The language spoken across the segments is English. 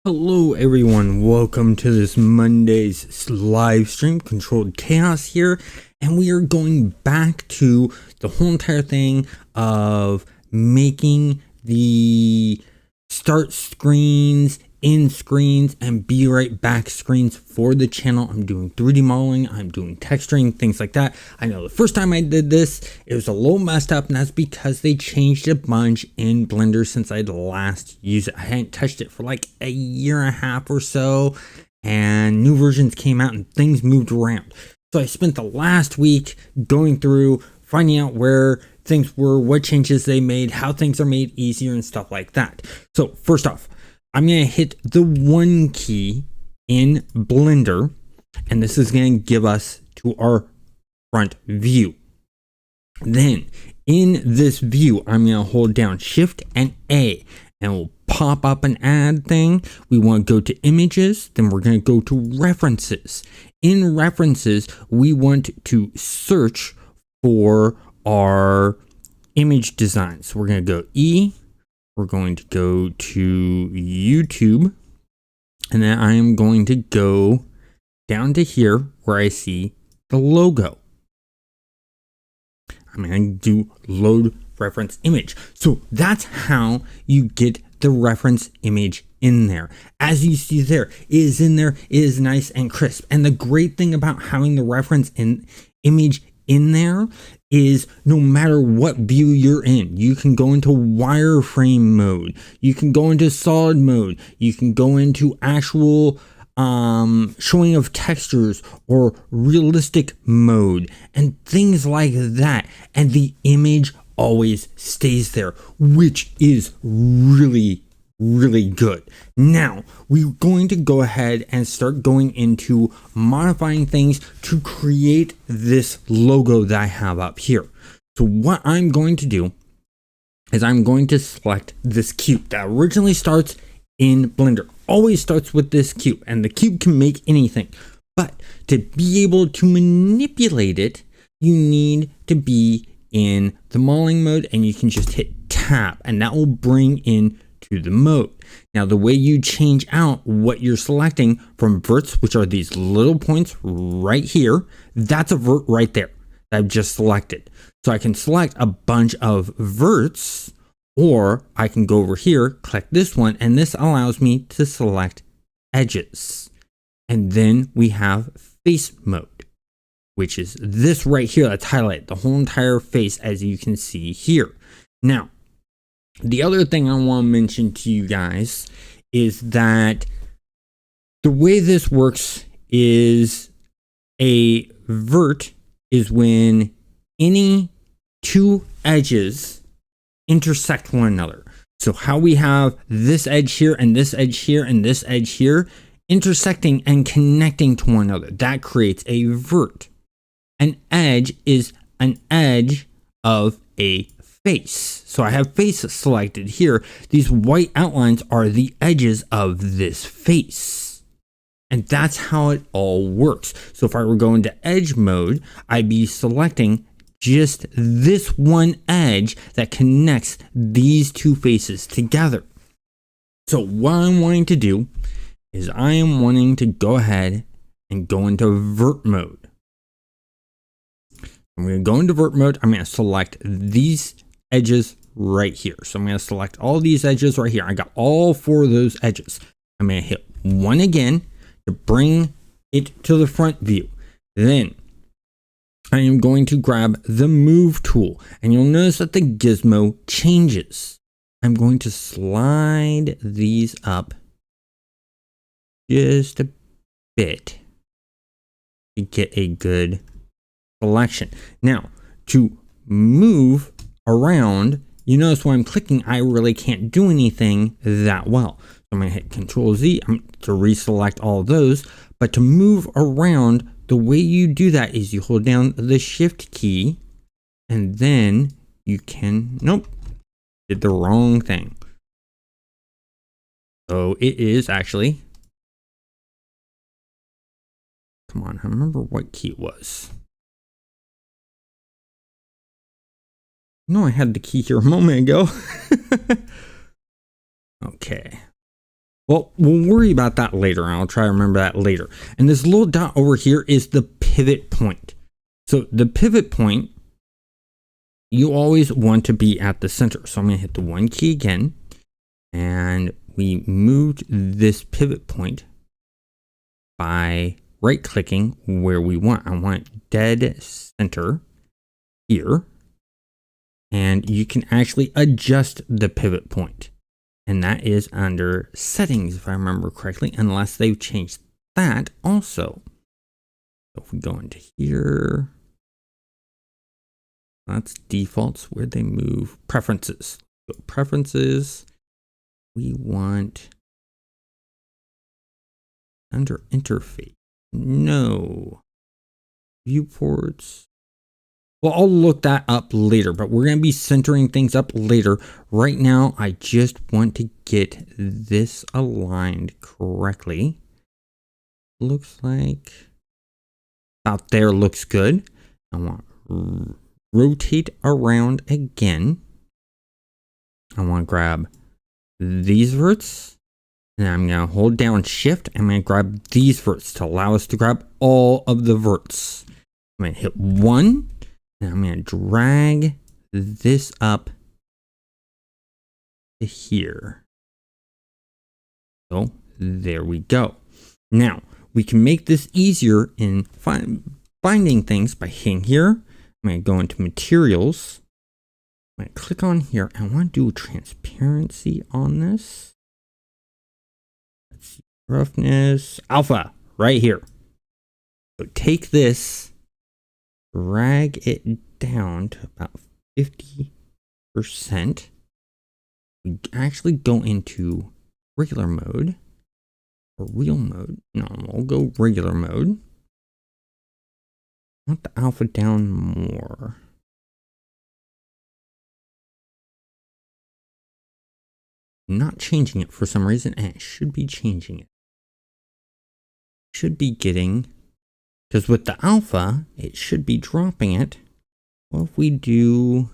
Hello everyone, welcome to this Monday's live stream. Controlled Chaos here, and we are going back to the whole entire thing of making the start screens, end screens, and be right back screens for the channel. I'm doing 3D modeling, I'm doing texturing, things like that. I know the first time I did this, it was a little messed up, and that's because they changed a bunch in Blender since I'd last used it. I hadn't touched it for like a year and a half or so, and new versions came out and things moved around. So I spent the last week going through, finding out where things were, what changes they made, how things are made easier, and stuff like that. So first off, I'm going to hit the 1 key in Blender, and this is going to give us to our front view. Then in this view, I'm going to hold down Shift and A, and we'll pop up an add thing. We want to go to images, then we're going to go to references. In references, we want to search for our image design. So we're going to go E. We're going to go to YouTube, and then I am going to go down to here where I see the logo. I'm going to do load reference image. So that's how you get the reference image in there. As you see there, it is in there, it is nice and crisp. And the great thing about having the reference image in there is no matter what view you're in, you can go into wireframe mode, you can go into solid mode, you can go into actual showing of textures or realistic mode and things like that, and the image always stays there, which is really good. Now we're going to go ahead and start going into modifying things to create this logo that I have up here. So what I'm going to do is I'm going to select this cube that originally starts in Blender. Always starts with this cube, and the cube can make anything, but to be able to manipulate it, you need to be in the modeling mode, and you can just hit tab, and that will bring in to the mode. Now the way you change out what you're selecting from verts, which are these little points right here, that's a vert right there that I've just selected. So I can select a bunch of verts, or I can go over here, click this one, and this allows me to select edges. And then we have face mode, which is this right here that's highlighted, the whole entire face, as you can see here. Now, the other thing I want to mention to you guys is that the way this works is a vert is when any two edges intersect one another. So how we have this edge here and this edge here and this edge here intersecting and connecting to one another, that creates a vert. An edge is an edge of a face. So I have face selected here. These white outlines are the edges of this face. And that's how it all works. So if I were going to edge mode, I'd be selecting just this one edge that connects these two faces together. So what I'm wanting to do is I am wanting to go ahead and go into vert mode. I'm going to go into vert mode. I'm going to select these edges right here. So I'm going to select all these edges right here. I got all 4 of those edges. I'm going to hit 1 again to bring it to the front view. Then I am going to grab the move tool, and you'll notice that the gizmo changes. I'm going to slide these up just a bit to get a good selection. Now, to move around, you notice when I'm clicking, I really can't do anything that well. So I'm going to hit Control Z to reselect all of those. But to move around, the way you do that is you hold down the Shift key, and then you can, nope, did the wrong thing. So it is actually, come on, I remember what key it was. No, I had the key here a moment ago. Okay. Well, we'll worry about that later. I'll try to remember that later. And this little dot over here is the pivot point. So the pivot point, you always want to be at the center. So I'm going to hit the 1 key again. And we moved this pivot point by right clicking where we want. I want dead center here. And you can actually adjust the pivot point. And that is under settings, if I remember correctly, unless they've changed that also. So if we go into here, that's defaults where they move preferences. So preferences, we want under interface. No. Viewports. Well, I'll look that up later, but we're going to be centering things up later. Right now, I just want to get this aligned correctly. Looks like about there looks good. I want to rotate around again. I want to grab these verts. And I'm going to hold down shift. I'm going to grab these verts to allow us to grab all of the verts. I'm going to hit 1. And I'm going to drag this up to here. So there we go. Now we can make this easier in finding things by hitting here. I'm going to go into materials. I'm going to click on here. I want to do transparency on this. Let's see, roughness, alpha right here. So take this, drag it down to about 50%. We actually go into regular mode or real mode. No, we'll go regular mode. I want the alpha down more. Not changing it for some reason, and it should be changing it. Should be getting, because with the alpha, it should be dropping it. Well, if we do,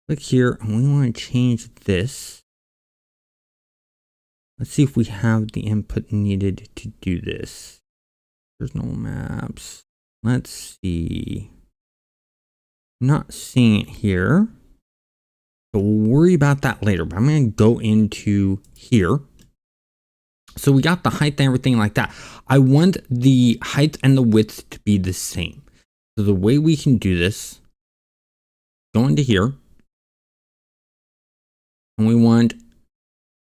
click here, and we want to change this. Let's see if we have the input needed to do this. There's no maps. Let's see. Not seeing it here. But we'll worry about that later. But I'm going to go into here. So we got the height and everything like that. I want the height and the width to be the same. So the way we can do this, go into here. And we want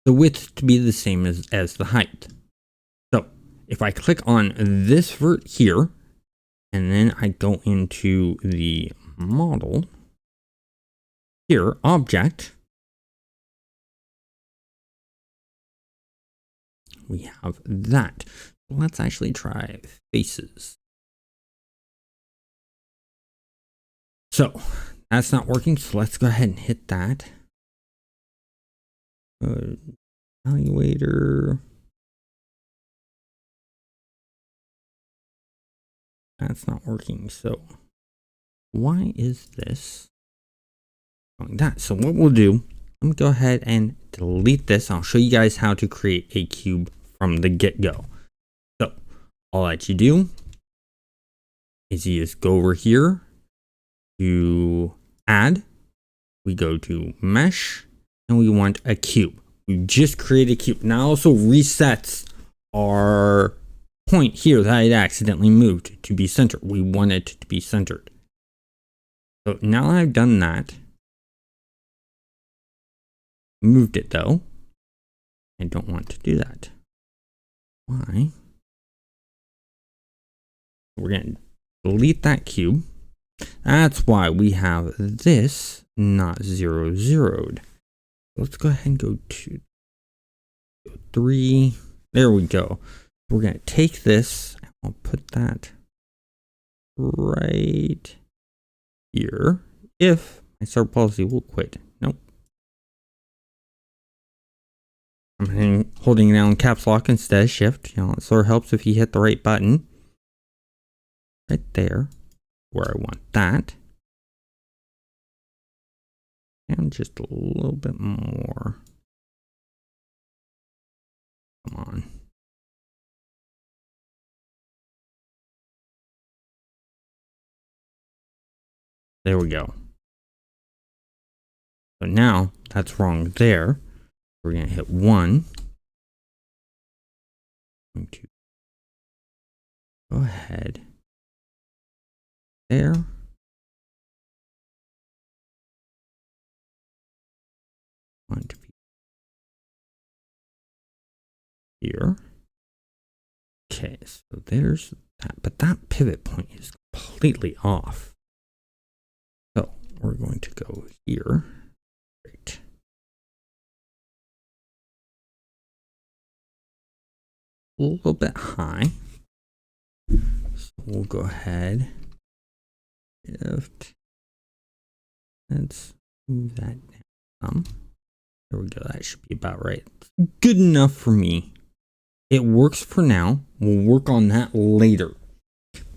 the width to be the same as the height. So if I click on this vert here, and then I go into the model, here, object, we have that. Let's actually try faces. So that's not working, so let's go ahead and hit that. Evaluator. That's not working, so why is this doing that? So what we'll do, let me go ahead and delete this. I'll show you guys how to create a cube from the get-go. So all that you do is you just go over here to add. We go to mesh and we want a cube. We just created a cube. Now also resets our point here that it accidentally moved to be centered. We want it to be centered. So now I've done that. Moved it though. I don't want to do that. Why? We're going to delete that cube. That's why we have this not 0, 0'd. Let's go ahead and go to 3. There we go. We're going to take this and we'll put that right here. If my start policy will quit. Nope. I'm holding down caps lock instead of shift. You know, it sort of helps if you hit the right button. Right there, where I want that. And just a little bit more. Come on. There we go. So now that's wrong there. We're going to hit 1. Going to go ahead there. Want to be here. Okay, so there's that, but that pivot point is completely off. So we're going to go here. Great. A little bit high. So we'll go ahead. Let's move that down. There we go. That should be about right. Good enough for me. It works for now. We'll work on that later.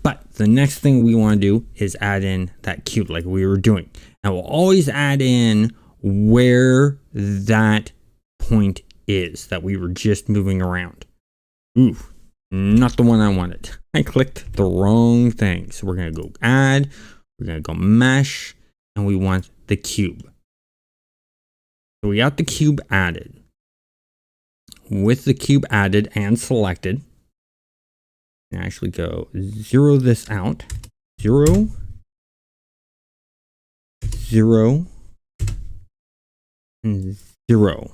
But the next thing we want to do is add in that cube like we were doing. And we'll always add in where that point is that we were just moving around. Ooh, not the one I wanted. I clicked the wrong thing. So we're going to go add, we're going to go mesh, and we want the cube. So we got the cube added. With the cube added and selected, and actually go 0 this out. 0, 0, and 0.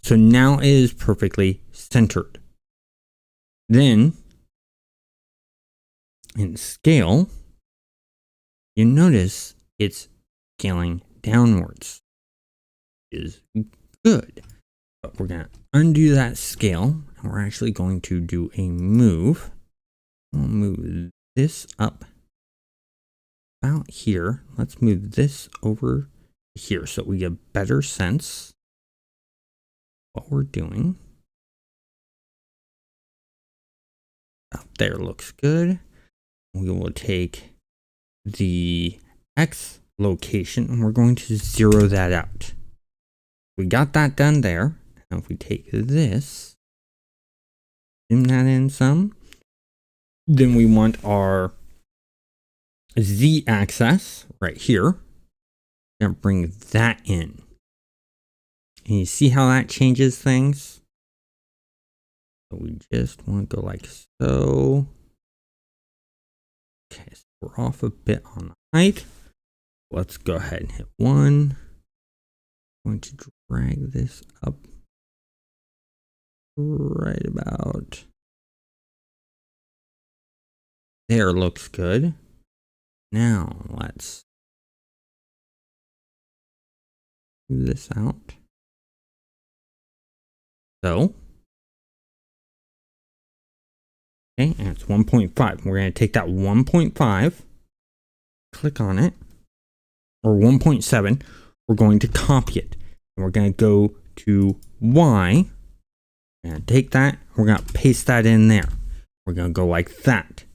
So now it is perfectly centered. Then in scale, you notice it's scaling downwards. Is good. But we're going to undo that scale, and we're actually going to do a move. We'll move this up about here. Let's move this over here so we get a better sense of what we're doing. About there looks good. We will take the X location and we're going to 0 that out. We got that done there. Now if we take this, zoom that in some, then we want our Z axis right here. And bring that in. And you see how that changes things? So we just want to go like so. Okay, so we're off a bit on the height. Let's go ahead and hit 1. I'm going to drag this up right about there. Looks good. Now let's move this out. So, okay, and it's 1.5. We're going to take that 1.5, click on it, or 1.7. We're going to copy it. And we're going to go to Y. We're going to take that. We're going to paste that in there. We're going to go like that.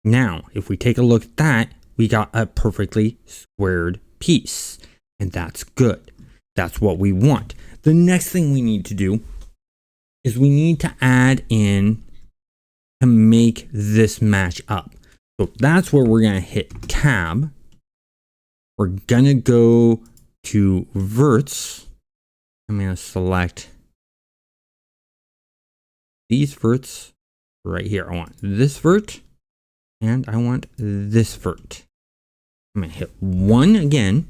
Now, if we take a look at that, we got a perfectly squared piece. And that's good. That's what we want. The next thing we need to do is we need to add in to make this match up. So that's where we're going to hit tab. We're going to go to verts. I'm going to select these verts right here. I want this vert and I want this vert. I'm going to hit 1 again.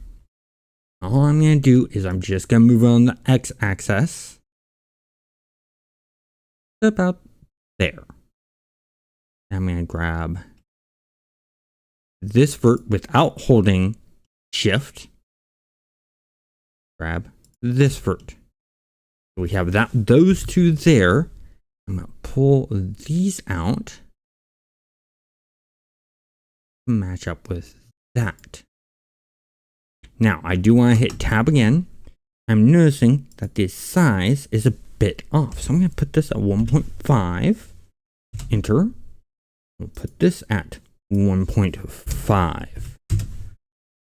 All I'm going to do is I'm just going to move on the X axis about there. I'm going to grab this vert without holding shift. Grab this vert. We have those two there. I'm going to pull these out to match up with that. Now, I do want to hit tab again. I'm noticing that the size is a bit off. So I'm going to put this at 1.5. Enter. We'll put this at 1.5.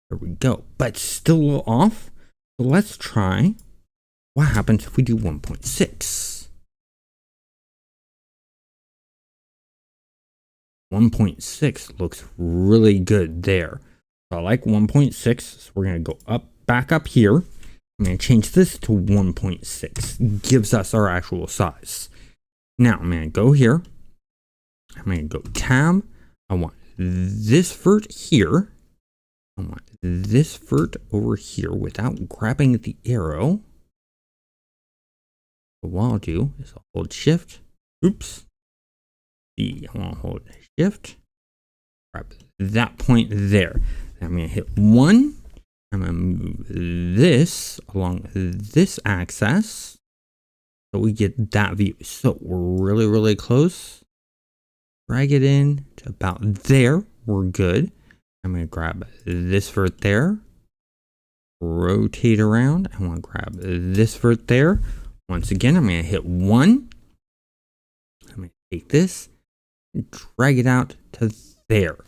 There we go. But still a little off. So let's try what happens if we do 1.6. 1.6 looks really good there. So I like 1.6. So we're going to go back up here. I'm going to change this to 1.6. Gives us our actual size. Now I'm going to go here. I'm going to go tab. I want this vert here. I want this vert over here without grabbing the arrow. So what I'll do is I'll hold shift. Oops. I want to hold shift. Grab that point there. I'm going to hit 1. I'm going to move this along this axis so we get that view. So we're really, really close. Drag it in to about there. We're good. I'm going to grab this vert there. Rotate around. I want to grab this vert there. Once again, I'm going to hit 1. I'm going to take this and drag it out to there.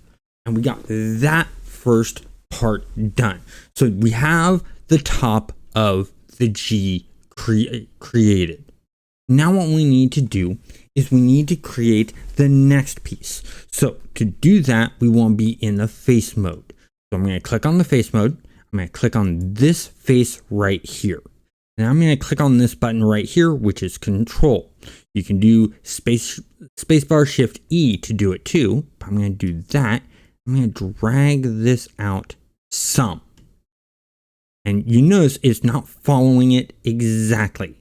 And we got that first part done. So we have the top of the G created. Now what we need to do is we need to create the next piece. So to do that, we want to be in the face mode. So I'm going to click on the face mode. I'm going to click on this face right here. And I'm going to click on this button right here, which is control. You can do spacebar shift E to do it too. But I'm going to do that. I'm going to drag this out some. And you notice it's not following it exactly.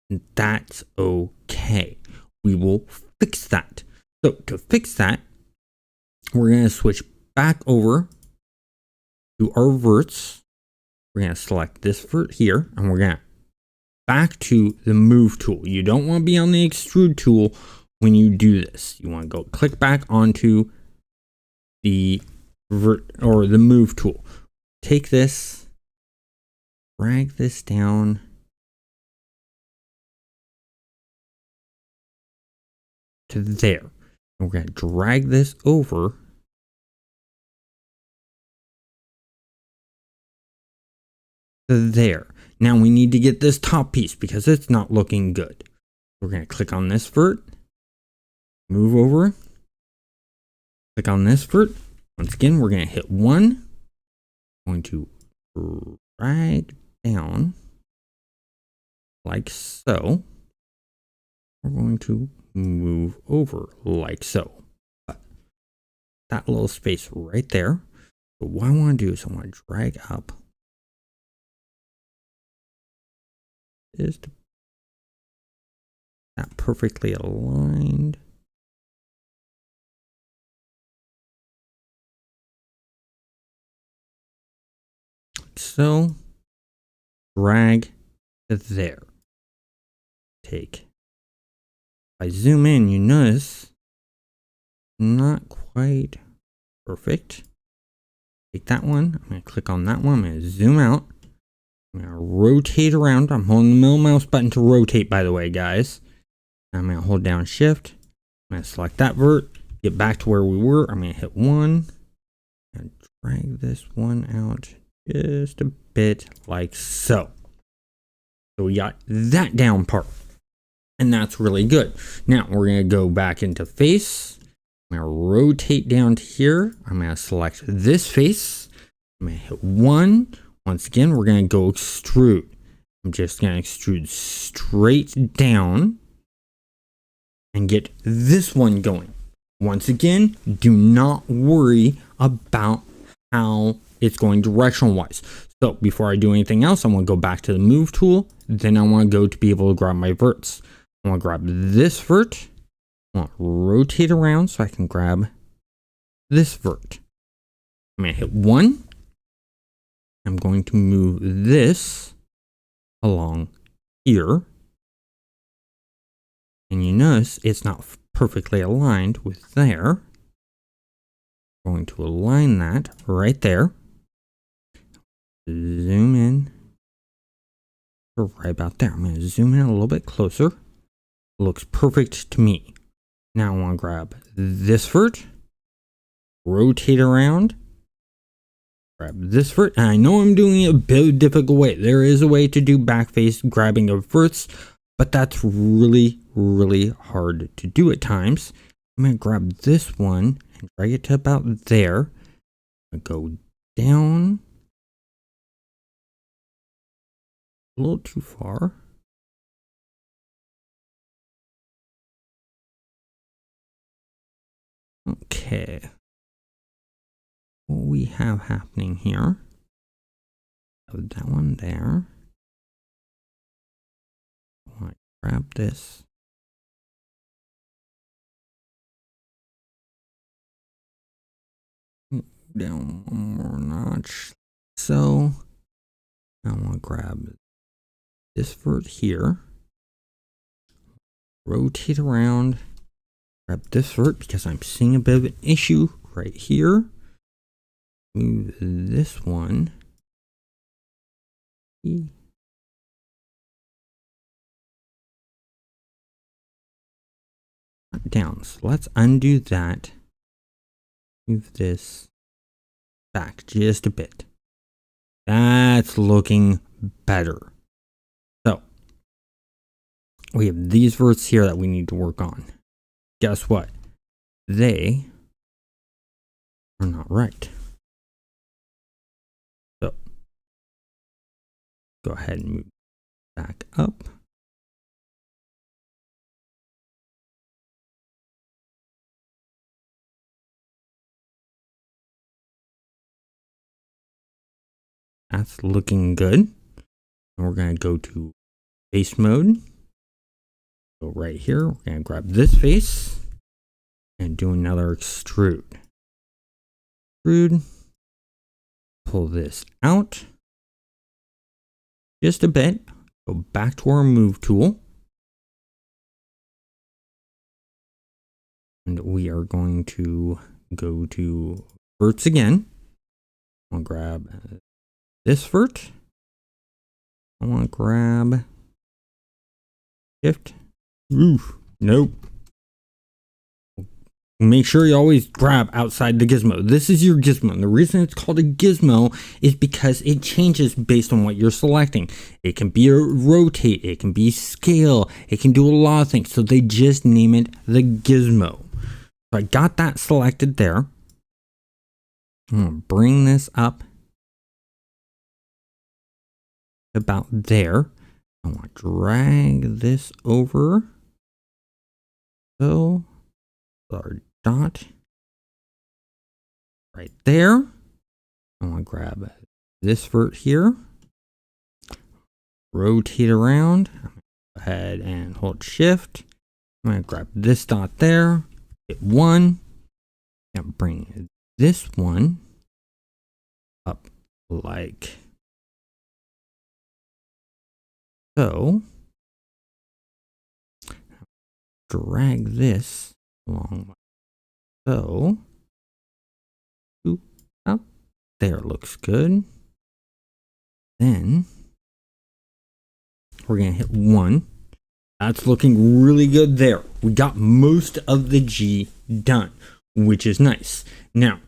And that's okay. We will fix that. So to fix that, we're going to switch back over to our verts. We're going to select this vert here, and we're going to back to the move tool. You don't want to be on the extrude tool when you do this. You want to go click back onto the vert or the move tool. Take this, drag this down. To there. And we're going to drag this over to there. Now we need to get this top piece because it's not looking good. We're going to click on this vert, move over, click on this vert. Once again, we're going to hit 1. I'm going to drag down like so. We're going to move over like so. But that little space right there. So what I want to do is I want to drag up is that perfectly aligned. Like so. Drag to there. Take. If I zoom in, you notice not quite perfect. Take that one. I'm going to click on that one. I'm going to zoom out. I'm going to rotate around. I'm holding the middle mouse button to rotate, by the way, guys. I'm going to hold down shift. I'm going to select that vert. Get back to where we were. I'm going to hit 1. And drag this one out just a bit like so. So we got that down part. And that's really good. Now we're going to go back into face. I'm going to rotate down to here. I'm going to select this face. I'm going to hit 1. Once again, we're going to go extrude. I'm just going to extrude straight down and get this one going. Once again, do not worry about how it's going directional wise. So before I do anything else, I want to go back to the move tool. Then I want to go to be able to grab my verts. I want to grab this vert. I want to rotate around so I can grab this vert. I'm going to hit 1. I'm going to move this along here. And you notice it's not perfectly aligned with there. I'm going to align that right there. Zoom in. Right about there. I'm going to zoom in a little bit closer. Looks perfect to me. Now I want to grab this vert, rotate around, grab this vert. And I know I'm doing it a bit difficult way. There is a way to do backface grabbing of verts, but that's really, really hard to do at times. I'm going to grab this one and drag it to about there. I'm going to go down a little too far. Okay. What we have happening here. That one there. I want to grab this. Down one more notch. So I want to grab this vert here. Rotate around. Grab this vert because I'm seeing a bit of an issue right here. Move this one. Down. So let's undo that. Move this back just a bit. That's looking better. So we have these verts here that we need to work on. Guess what? They are not right. So go ahead and move back up. That's looking good. And we're going to go to face mode. Go right here. We're going to grab this face and do another extrude. Extrude. Pull this out just a bit. Go back to our move tool. And we are going to go to verts again. I'll grab this vert. I want to grab shift. Oof, nope. Make sure you always grab outside the gizmo. This is your gizmo. And the reason it's called a gizmo is because it changes based on what you're selecting. It can be a rotate, it can be scale, it can do a lot of things. So they just name it the gizmo. So I got that selected there. I'm going to bring this up about there. I want to drag this over. So our dot right there. I want to grab this vert here. Rotate around. I'm going to go ahead and hold shift. I'm going to grab this dot there. Hit 1. And bring this one up like so. Drag this along like so. Up there, looks good. Then we're gonna hit 1. That's looking really good there. We got most of the G done, which is nice. Now,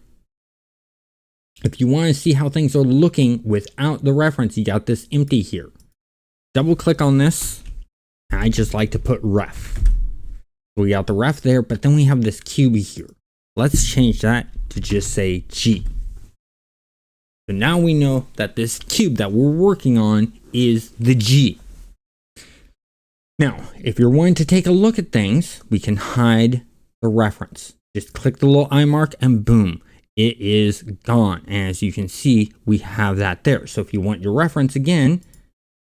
if you want to see how things are looking without the reference, you got this empty here. Double click on this. I just like to put ref. We got the ref there, but then we have this cube here. Let's change that to just say G. So now we know that this cube that we're working on is the G. Now, if you're wanting to take a look at things, we can hide the reference. Just click the little eye mark and boom, it is gone. And as you can see, we have that there. So if you want your reference again,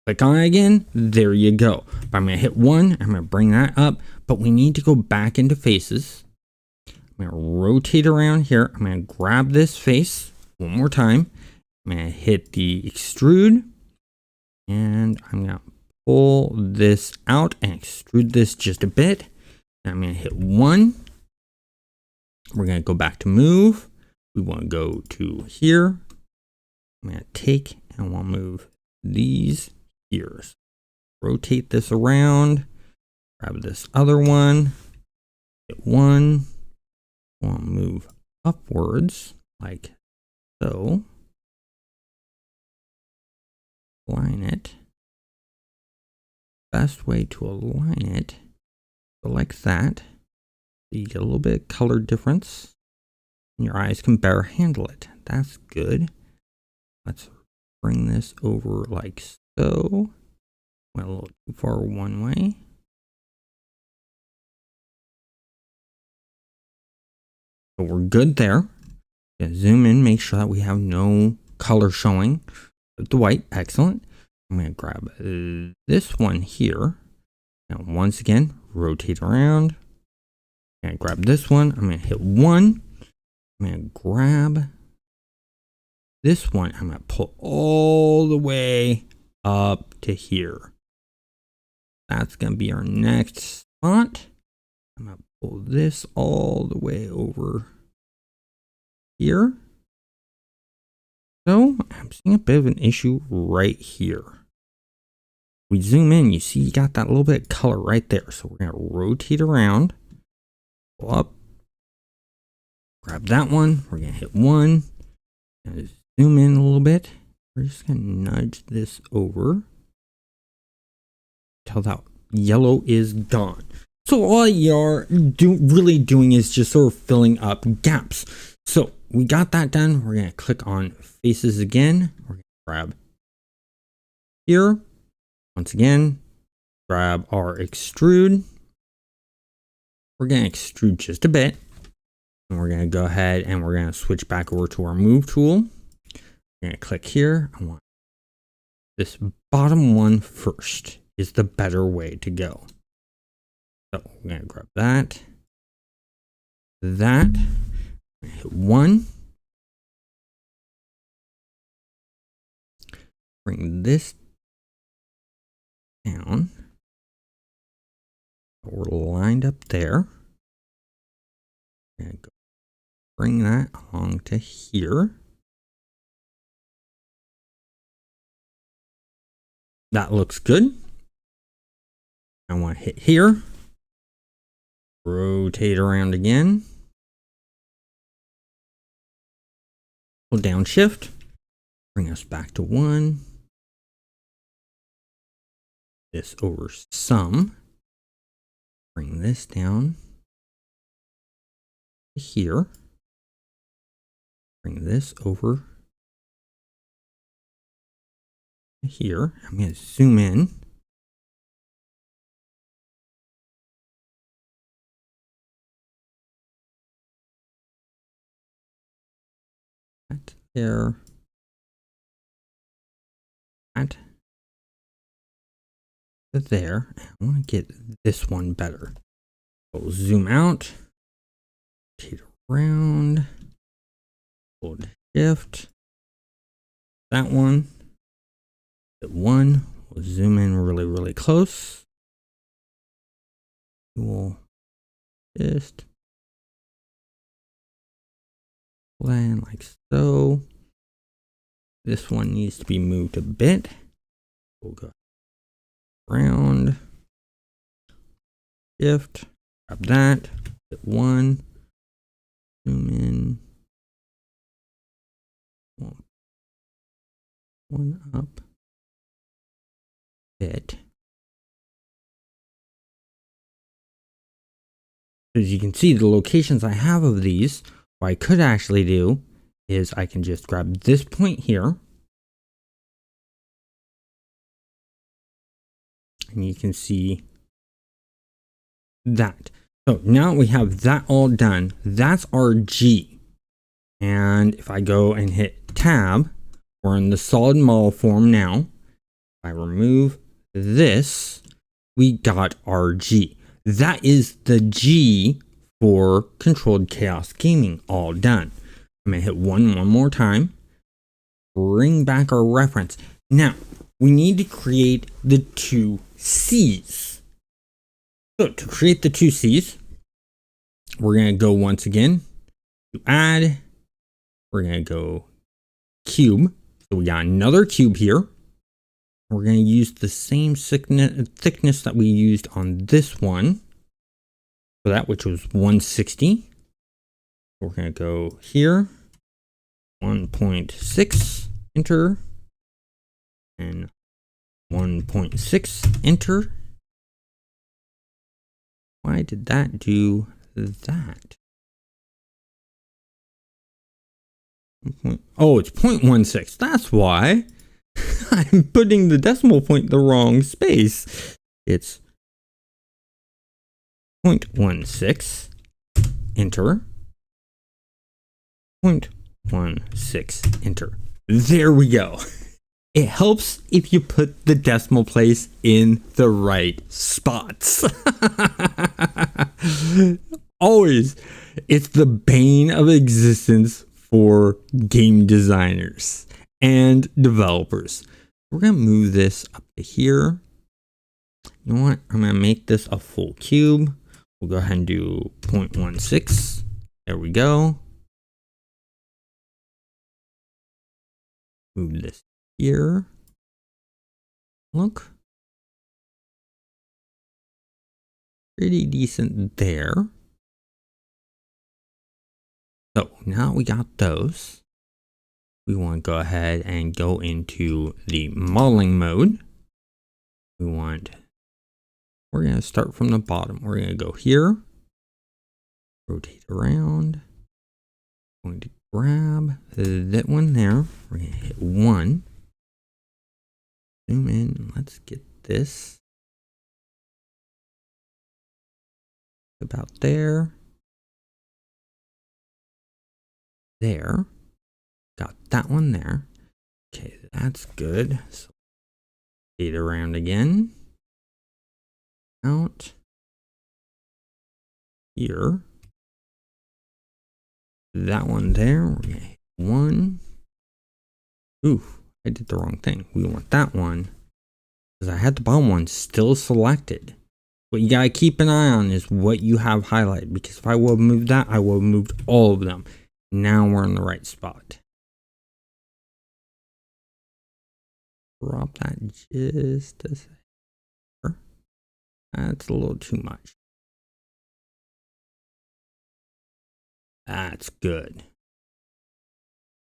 click on it again, there you go. But I'm going to hit 1, I'm going to bring that up, but we need to go back into faces. I'm going to rotate around here. I'm going to grab this face one more time. I'm going to hit the extrude, and I'm going to pull this out and extrude this just a bit. And I'm going to hit 1. We're going to go back to move. We want to go to here. I'm going to take and we'll move these here. Rotate this around. Grab this other one. Hit 1. We'll move upwards like so. Align it. Best way to align it, so like that. You get a little bit of color difference. And your eyes can better handle it. That's good. Let's bring this over like so. Went a little too far one way. So we're good there. Zoom in, make sure that we have no color showing. The white, excellent. I'm going to grab this one here. Now, once again, rotate around. I'm going to grab this one. I'm going to hit 1. I'm going to grab this one. I'm going to pull all the way up to here. That's going to be our next spot. I'm going to pull this all the way over here. So I'm seeing a bit of an issue right here. We zoom in, you see you got that little bit of color right there. So we're going to rotate around, pull up, grab that one. We're going to hit 1, and zoom in a little bit. We're just going to nudge this over till that yellow is gone. So all you're really doing is just sort of filling up gaps. So we got that done. We're going to click on faces again. We're going to grab here. Once again, grab our extrude. We're going to extrude just a bit. And we're going to go ahead and we're going to switch back over to our move tool. We're going to click here. I want this bottom one first is the better way to go. So we're going to grab that. Hit 1. Bring this down. We're lined up there. And go bring that along to here. That looks good. I want to hit here. Rotate around again. Hold down shift. Bring us back to 1. This over some. Bring this down to here. Bring this over to here. I'm going to zoom in. That there. That there. I want to get this one better. We'll zoom out, rotate around, hold shift. That one, hit 1. We'll zoom in really close. We'll just plan like so. This one needs to be moved a bit. We'll go around, shift, grab that, hit 1, zoom in, 1 up, bit. As you can see, the locations I have of these, what I could actually do is I can just grab this point here. And you can see that. So now we have that all done. That's our G. And if I go and hit tab, we're in the solid model form now. If I remove this, we got our G. That is the G for Controlled Chaos Gaming all done. I'm going to hit 1 more time. Bring back our reference. Now, we need to create the 2 C's. So to create the 2 C's, we're going to go once again to add. We're going to go cube. So we got another cube here. We're going to use the same thickness that we used on this one. So that which was 160. We're going to go here. 1.6, enter. And 1.6, enter. Why did that do that? Oh, it's 0.16. That's why. I'm putting the decimal point in the wrong space. It's 0.16. Enter. 0.16. Enter. There we go. It helps if you put the decimal place in the right spots. Always. It's the bane of existence for game designers and developers. We're going to move this up to here. You know what? I'm going to make this a full cube. We'll go ahead and do 0.16. There we go. Move this here. Look. Pretty decent there. So now we got those. We want to go ahead and go into the modeling mode. We're going to start from the bottom. We're going to go here, rotate around, going to grab that one there. We're going to hit 1, zoom in, let's get this about there. There, got that one there. Okay, that's good. So rotate around again. Out here, that one there. We're gonna hit 1. Ooh, I did the wrong thing. We want that one because I had the bottom one still selected. What you gotta keep an eye on is what you have highlighted, because if I would have moved that, I would have moved all of them. Now we're in the right spot. Drop that just a second. That's a little too much. That's good.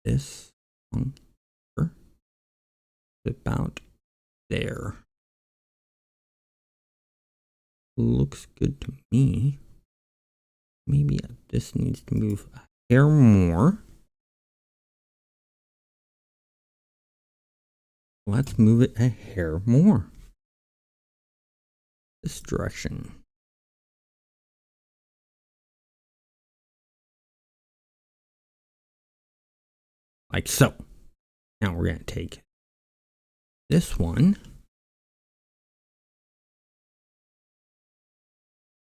This one about there. Looks good to me. Maybe this needs to move a hair more. Let's move it a hair more. This direction. Like so. Now we're going to take this one.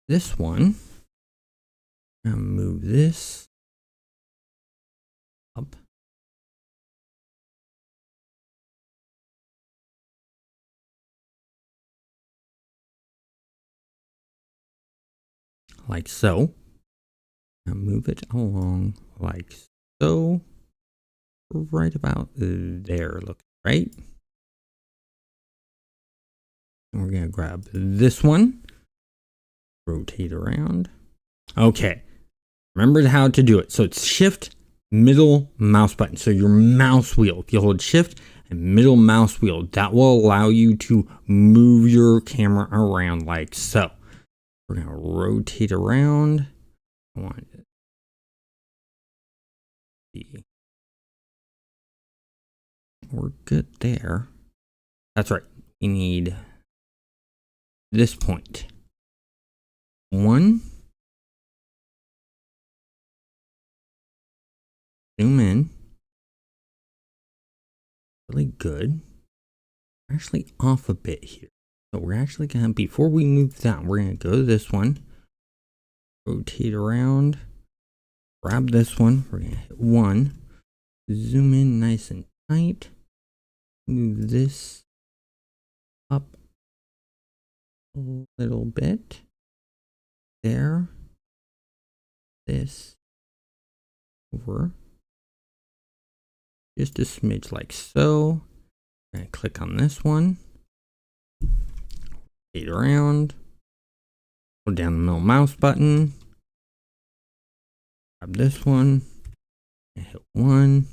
This one. And move this up. Like so. Now move it along like so. Right about there, look, right? And we're going to grab this one. Rotate around. Okay. Remember how to do it. So it's shift, middle mouse button. So your mouse wheel, if you hold shift and middle mouse wheel, that will allow you to move your camera around like so. We're going to rotate around. I want it. We're good there. That's right. We need this point. 1. Zoom in. Really good. We're actually off a bit here. So we're actually going to, before we move that, we're going to go to this one. Rotate around. Grab this one. We're going to hit 1. Zoom in nice and tight. Move this up a little bit. There. This. Over. Just a smidge like so. I'm going to click on this one. Rotate around. Hold down the middle mouse button. Grab this one. And hit 1.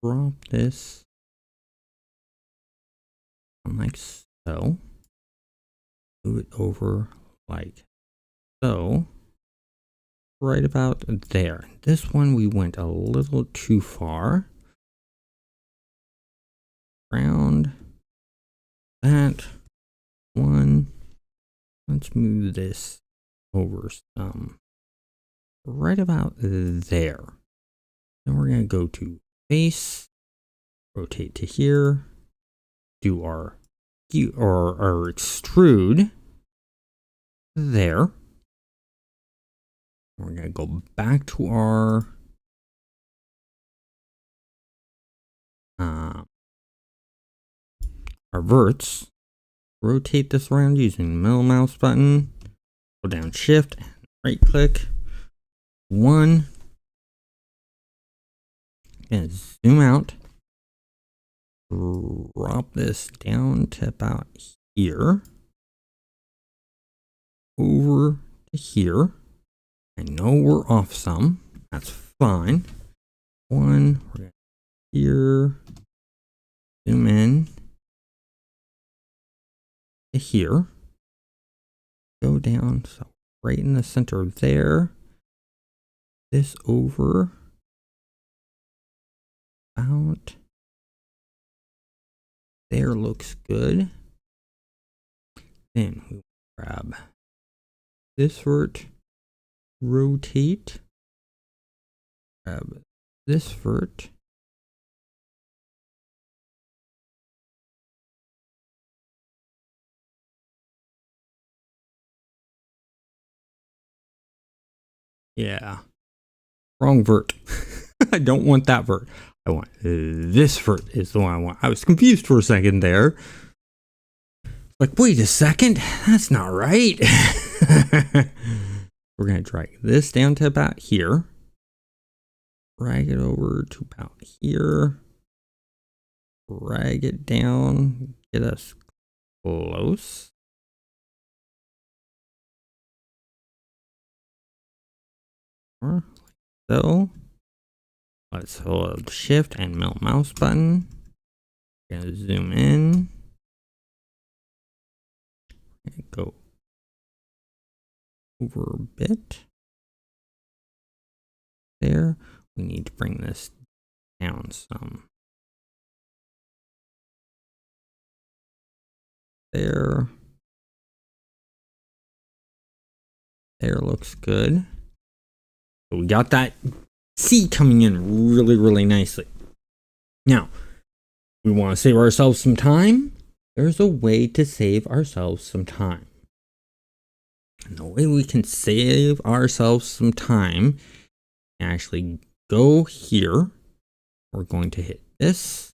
Drop this like so. Move it over like so. Right about there. This one we went a little too far. Round that one. Let's move this over some. Right about there. Then we're going to go to face, rotate to here, do our extrude there. We're going to go back to our verts, rotate this around using the middle mouse button, go down shift and right click, one, and zoom out, drop this down to about here, over to here. I know we're off some, that's fine. One, we're here, zoom in to here, go down, so right in the center there, this over about there looks good. Then we grab this vert, rotate, grab this vert, yeah, wrong vert. I don't want that vert. I want this vert is the one I want. I was confused for a second there. Like, wait a second, that's not right. We're going to drag this down to about here. Drag it over to about here. Drag it down, get us close. Like so. Let's hold shift and middle mouse button. Gonna zoom in. And go over a bit. There. We need to bring this down some. There. There looks good. So we got that C coming in really, really nicely. Now, we want to save ourselves some time. There's a way to save ourselves some time. And the way we can save ourselves some time, actually go here. We're going to hit this.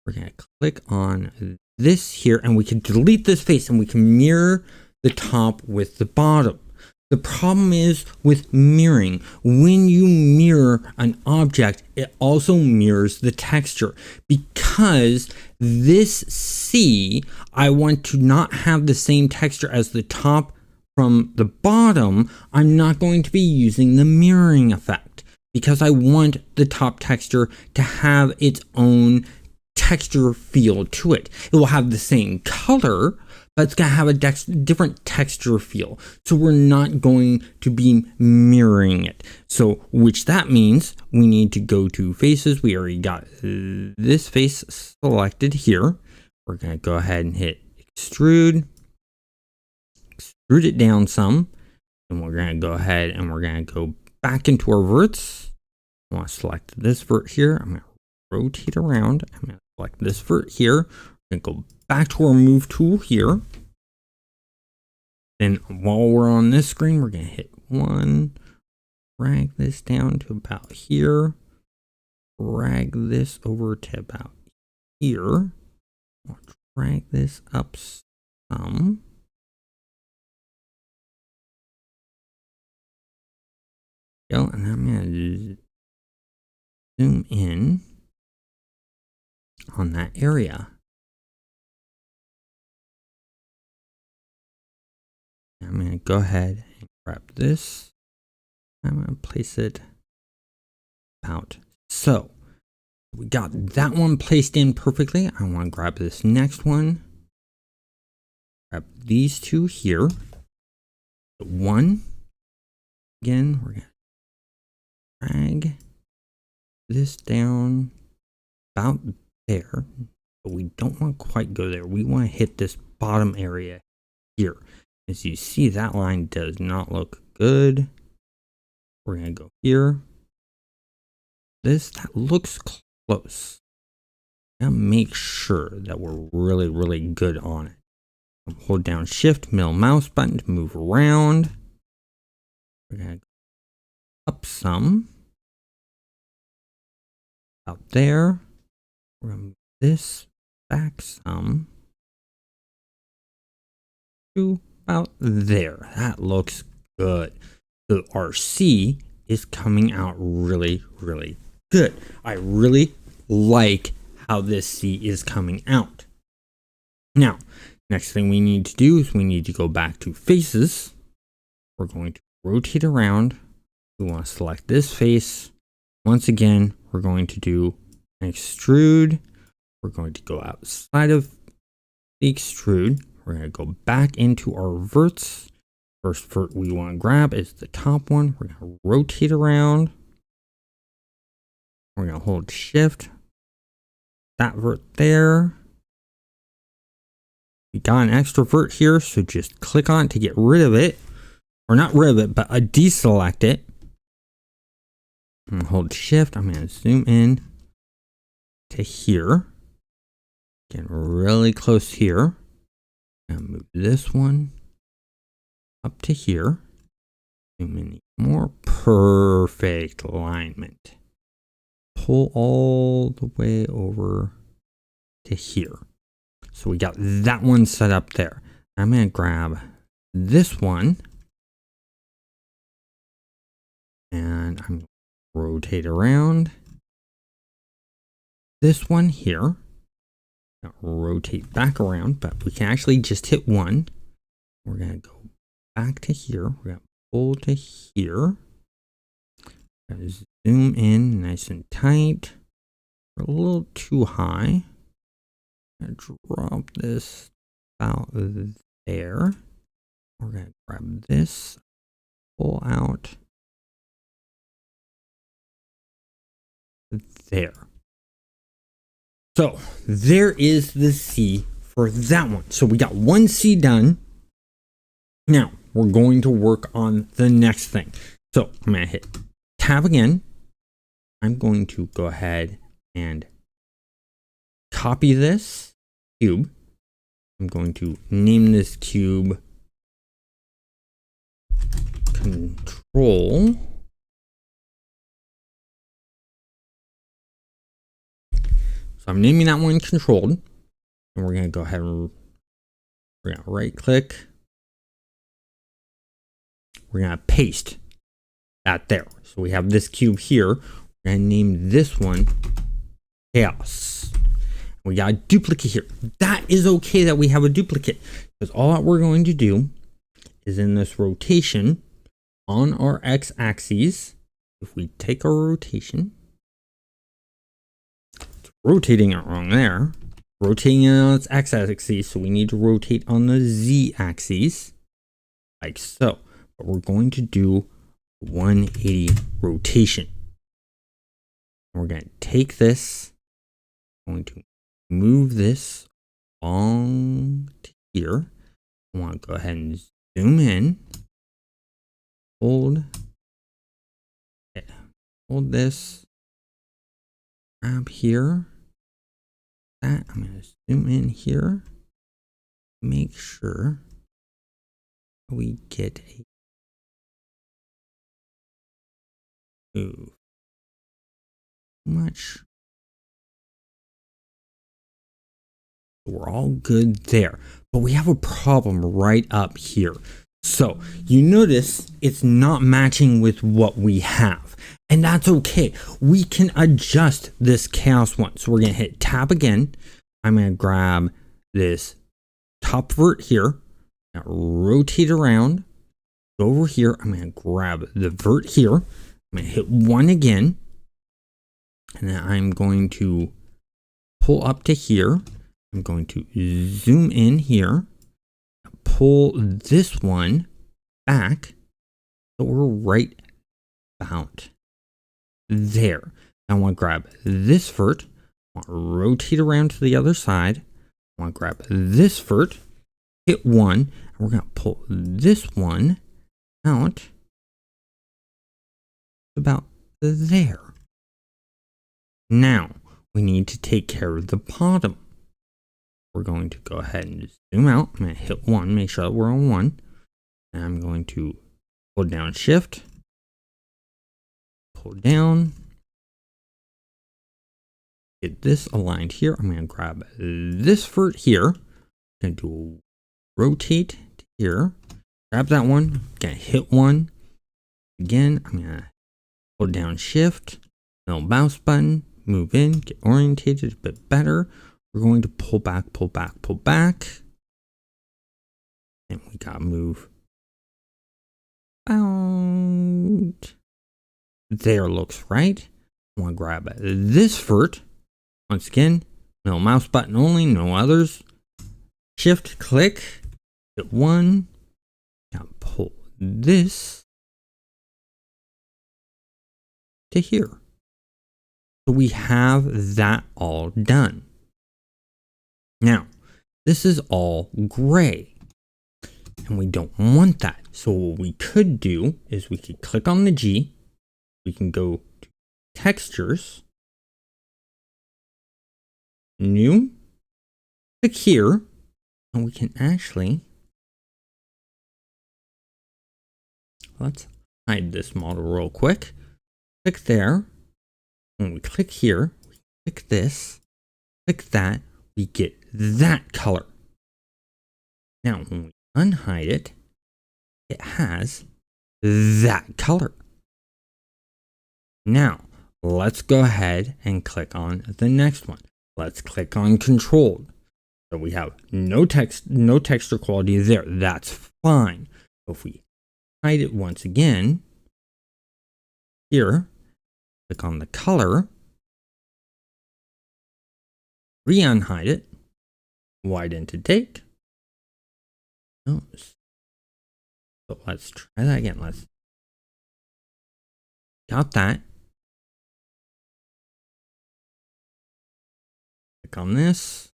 We're going to click on this here, and we can delete this face, and we can mirror the top with the bottom. The problem is with mirroring. When you mirror an object, it also mirrors the texture. Because this C, I want to not have the same texture as the top from the bottom. I'm not going to be using the mirroring effect because I want the top texture to have its own texture feel to it. It will have the same color, but it's going to have a different texture feel. So we're not going to be mirroring it. So which that means we need to go to faces. We already got this face selected here. We're going to go ahead and hit extrude it down some. And we're going to go ahead and we're going to go back into our verts. I want to select this vert here. I'm going to rotate around. I'm going to select this vert here. We're going to go back to our move tool here. Then while we're on this screen, we're going to hit 1, drag this down to about here, drag this over to about here, we'll drag this up some. And I'm going to zoom in on that area. I'm going to go ahead and grab this. I'm going to place it about so. We got that one placed in perfectly. I want to grab this next one. Grab these two here. 1. Again, we're going to drag this down about there, but we don't want to quite go there. We want to hit this bottom area here. As you see, that line does not look good. We're going to go here. That looks close. Now make sure that we're really good on it. Hold down Shift, middle mouse button to move around. We're going to go up some. Out there. We're going to move this back some. To about there. That looks good. The RC is coming out really good. I really like how this C is coming out. Now, next thing we need to do is we need to go back to faces. We're going to rotate around. We want to select this face. Once again, we're going to do an extrude. We're going to go outside of the extrude. We're going to go back into our verts. First vert we want to grab is the top one. We're going to rotate around. We're going to hold Shift. That vert there. We got an extra vert here, so just click on it to get rid of it. Or not rid of it, but deselect it. And hold Shift. I'm going to zoom in to here. Getting really close here. And move this one up to here. Zoom in more. Perfect alignment. Pull all the way over to here. So we got that one set up there. I'm going to grab this one. And I'm going to rotate around. This one here. Rotate back around, but we can actually just hit one. We're going to go back to here. We're going to pull to here. Zoom in nice and tight. We're a little too high. Drop this about there. We're going to grab this, pull out there. So there is the C for that one. So we got one C done. Now we're going to work on the next thing. So I'm going to hit Tab again. I'm going to go ahead and copy this cube. I'm going to name this cube Control. So I'm naming that one Controlled. And we're going to go ahead and we're going to right click. We're going to paste that there. So we have this cube here. We're going to name this one Chaos. We got a duplicate here. That is okay that we have a duplicate, because all that we're going to do is in this rotation on our x-axis, if we take our rotation, it's rotating it wrong there, rotating it on its x-axis, so we need to rotate on the z-axis, like so. But we're going to do 180 rotation. We're going to take this, going to move this along to here. I want to go ahead and zoom in. Hold this. Grab here. That I'm going to zoom in here. Make sure we get a move. Much. We're all good there, but we have a problem right up here. So you notice it's not matching with what we have, and that's okay. We can adjust this chaos one. So we're going to hit tab again. I'm going to grab this top vert here, now rotate around, go over here. I'm going to grab the vert here. I'm going to hit one again, and then I'm going to pull up to here. I'm going to zoom in here, pull this one back. So we're right about there. I want to grab this vert. I want to rotate around to the other side. I want to grab this vert, hit 1, and we're going to pull this one out about there. Now, we need to take care of the bottom. We're going to go ahead and zoom out. I'm going to hit 1, make sure that we're on 1. And I'm going to hold down Shift, pull down, get this aligned here. I'm going to grab this vert here. I'm going to do a rotate to here. Grab that one. Going to hit 1. Again, I'm going to hold down Shift, little mouse button, move in, get orientated a bit better. We're going to pull back, pull back, pull back. And we got to move out. There looks right. I want to grab this vert. Once again, no mouse button only, no others. Shift, click, hit 1. Now pull this to here. So we have that all done. Now, this is all gray, and we don't want that. So what we could do is we could click on the G. We can go to Textures, New, click here, and we can actually, let's hide this model real quick. Click there. When we click here, we click this, click that, we get that color. Now, when we unhide it, it has that color. Now, let's go ahead and click on the next one. Let's click on Controlled. So we have no text, no texture quality there. That's fine. So if we hide it once again, here, click on the color, re-unhide it, widen to take. Oh, so let's try that again. Got that. Click on this.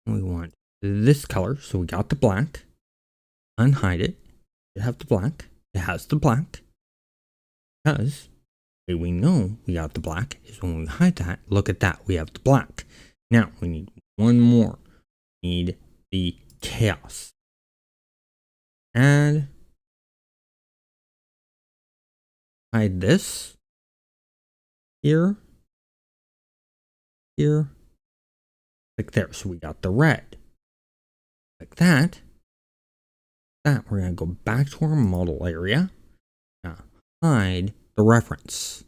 We want this color, so we got the black. Unhide it. It has the black. It has the black. Because the way we know we got the black is when we hide that. Look at that. We have the black. Now we need one more. We need the chaos. Add. Hide this. Here. Here. Like there. So we got the red. Like that. That we're going to go back to our model area. Now hide the reference.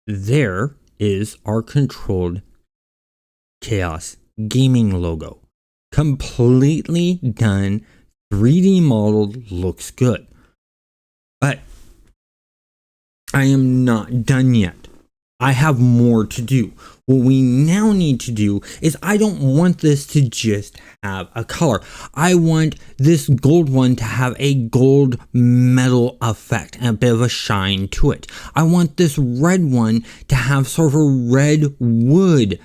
There is our controlled chaos gaming logo. Completely done. 3D modeled, looks good. But I am not done yet. I have more to do. What we now need to do is I don't want this to just have a color. I want this gold one to have a gold metal effect and a bit of a shine to it. I want this red one to have sort of a red wood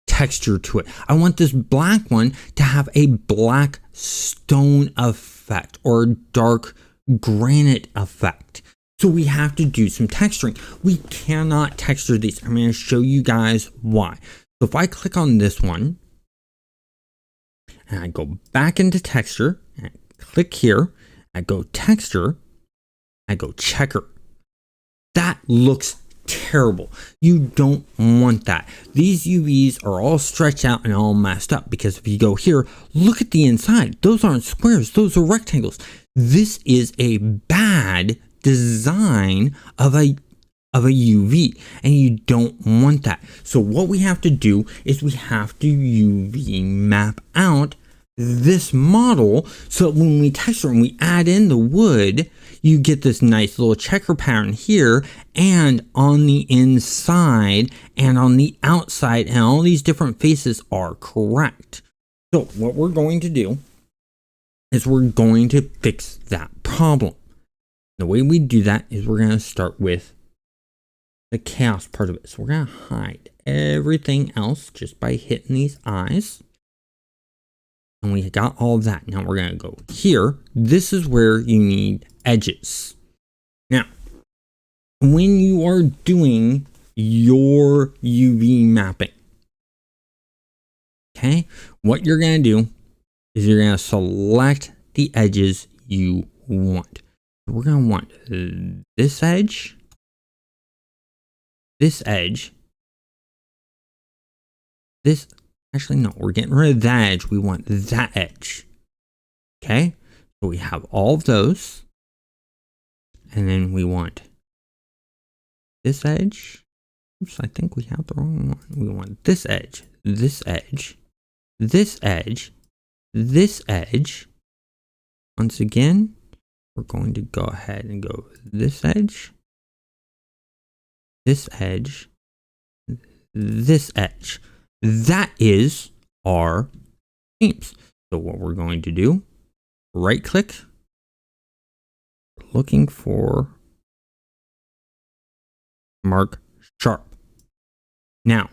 texture to it. I want this black one to have a black stone effect or dark granite effect. So we have to do some texturing. We cannot texture these. I'm going to show you guys why. So if I click on this one and I go back into texture and I click here, I go texture, I go checker. That looks terrible. You don't want that. These UVs are all stretched out and all messed up because if you go here, look at the inside. Those aren't squares. Those are rectangles. This is a bad design of a UV and you don't want that. So what we have to do is we have to UV map out this model so that when we texture and we add in the wood, you get this nice little checker pattern here and on the inside and on the outside, and all these different faces are correct. So what we're going to do is we're going to fix that problem. The way we do that is we're going to start with the chaos part of it. So we're going to hide everything else just by hitting these eyes. And we got all of that. Now we're going to go here. This is where you need edges. Now, when you are doing your UV mapping, okay, what you're going to do is you're going to select the edges you want. We're going to want this edge, this edge, this. Actually, no, we're getting rid of that edge. We want that edge. Okay, so we have all of those. And then we want this edge. Oops, I think we have the wrong one. We want this edge, this edge, this edge, this edge. Once again, we're going to go ahead and go this edge, this edge, this edge. That is our themes. So what we're going to do, right click, looking for mark sharp. Now,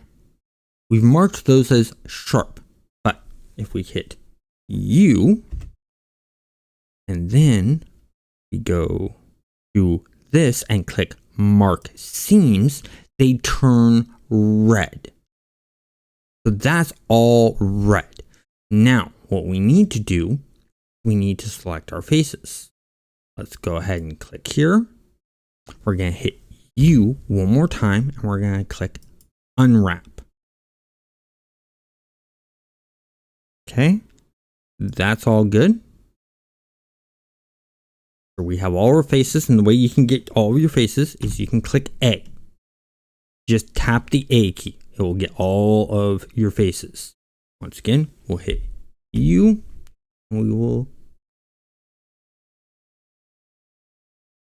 we've marked those as sharp, but if we hit U, and then we go to this and click mark seams, they turn red. So that's all red. Now, what we need to do, we need to select our faces. Let's go ahead and click here. We're going to hit U one more time, and we're going to click unwrap. Okay, that's all good. So we have all our faces, and the way you can get all of your faces is you can click A. Just tap the A key. It will get all of your faces. Once again, we'll hit U, and we will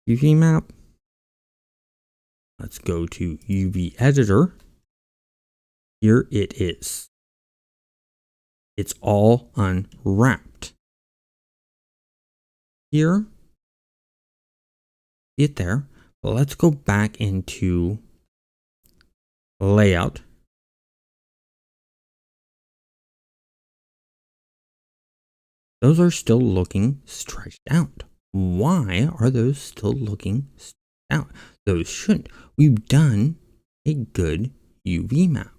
UV map. Let's go to UV editor. Here it is. It's all unwrapped. Here, it there. But let's go back into layout. Those are still looking stretched out. Why are those still looking stretched out? Those shouldn't. We've done a good UV map.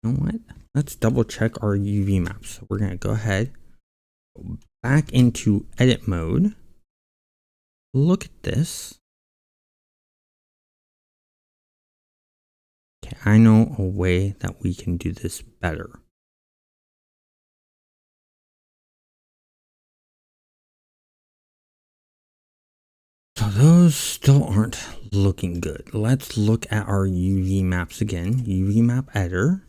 You know what? Let's double check our UV maps. So we're going to go ahead, go back into edit mode. Look at this. Okay, I know a way that we can do this better. So those still aren't looking good. Let's look at our UV maps again. UV map editor.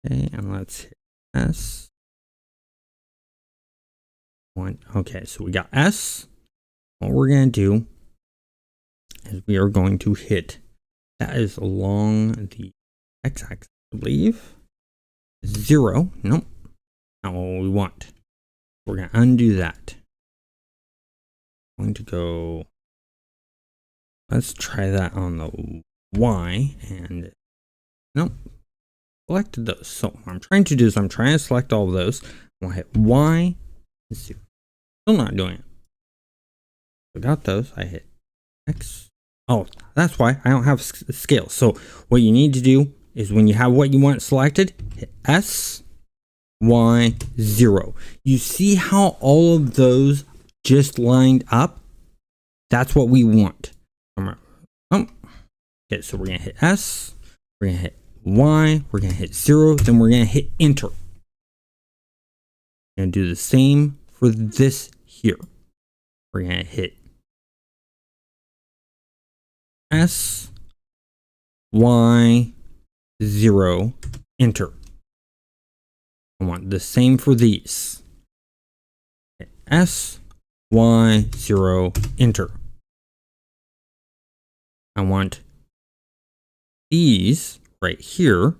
Okay, and let's hit S. Okay, so we got S. What we're going to do is we are going to hit, that is along the x-axis, I believe. 0. Nope. Not what we want. We're going to undo that. I'm going to go, let's try that on the Y, and nope. Selected those. So what I'm trying to do is I'm trying to select all of those. I'll hit Y. Still not doing it. I got those. I hit X. Oh, that's why I don't have scale. So what you need to do is when you have what you want selected, hit S, Y, 0. You see how all of those just lined up? That's what we want. Okay, so we're going to hit S, we're going to hit Y, we're going to hit 0, then we're going to hit enter. We're going to do the same for this here. We're going to hit S, Y, 0, enter. I want the same for these. Hit S, Y, 0, enter. I want these right here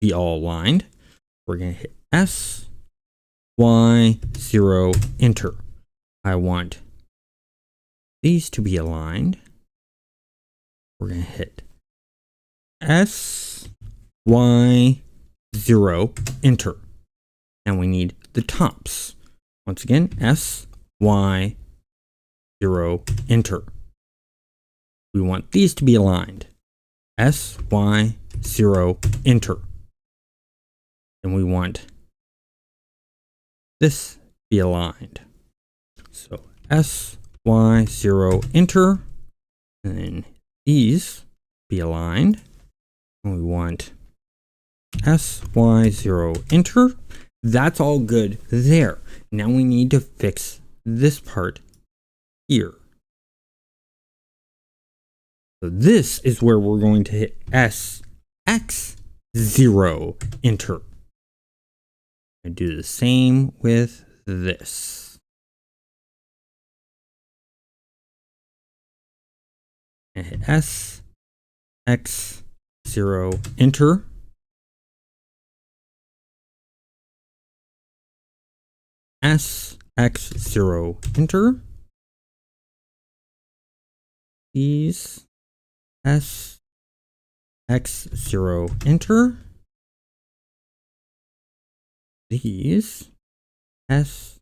be all aligned. We're going to hit S, Y, 0, enter. I want these to be aligned. We're going to hit S, Y, 0, enter. And we need the tops. Once again, S, Y, 0, enter. We want these to be aligned. S, Y, 0, enter. And we want this be aligned. So S, Y, 0, enter. And then these be aligned. And we want S, Y, 0, enter. That's all good there. Now we need to fix this part here. So this is where we're going to hit S, X, 0, enter. I do the same with this. And hit S, X, 0, enter. S, X, 0, enter. These S, X, 0, enter. These S,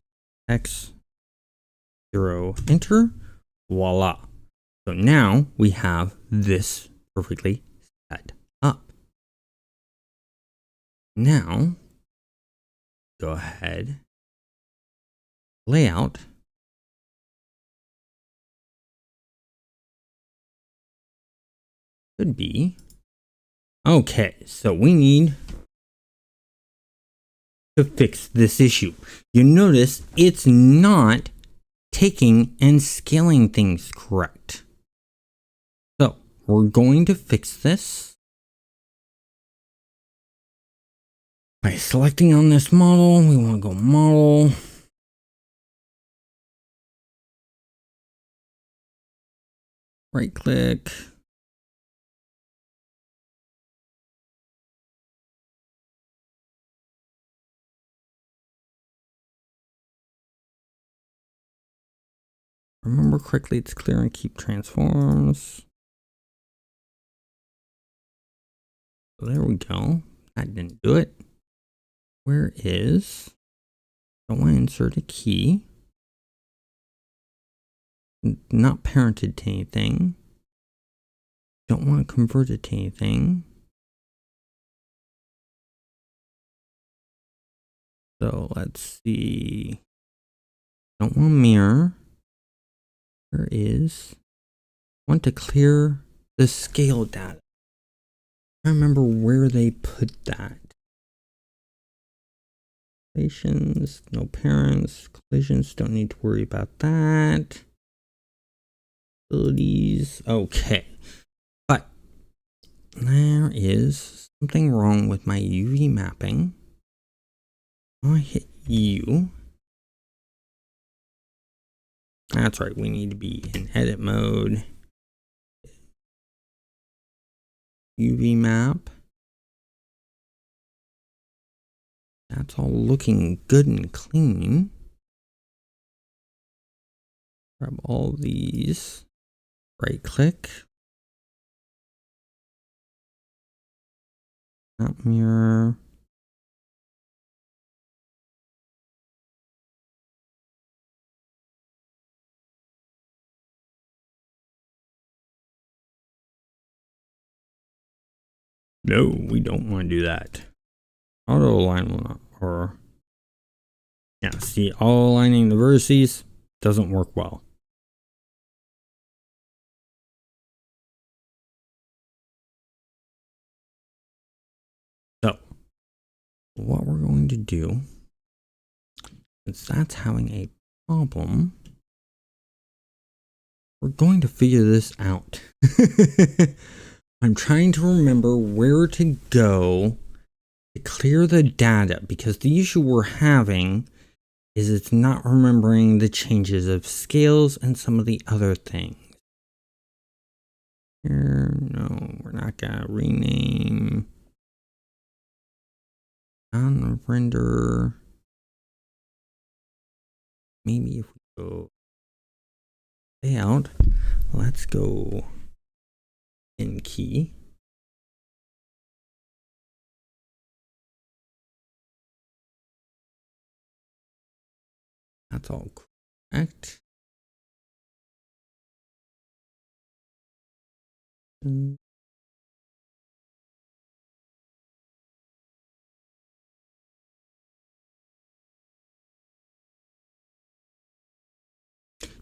X, 0, enter. Voila. So now we have this perfectly set up. Now, go ahead, layout. Could be. Okay, so we need to fix this issue. You notice it's not taking and scaling things correct. So we're going to fix this by selecting on this model. We want to go model. Right click. Remember correctly, it's clear and keep transforms. So there we go. That didn't do it. Where is? Don't want to insert a key. Not parented to anything. Don't want to convert it to anything. So let's see. Don't want mirror. There is. Want to clear the scale data. I remember where they put that. Relations, no parents, collisions, don't need to worry about that. Abilities, okay. But there is something wrong with my UV mapping. I hit U. That's right, we need to be in edit mode. UV map. That's all looking good and clean. Grab all these. Right click. Map mirror. No, we don't want to do that. Auto align or yeah, see, all aligning the vertices doesn't work well. So what we're going to do, since that's having a problem, we're going to figure this out. I'm trying to remember where to go to clear the data, because the issue we're having is it's not remembering the changes of scales and some of the other things. Here back, rename, on render. Maybe if we go layout, let's go in key. That's all correct.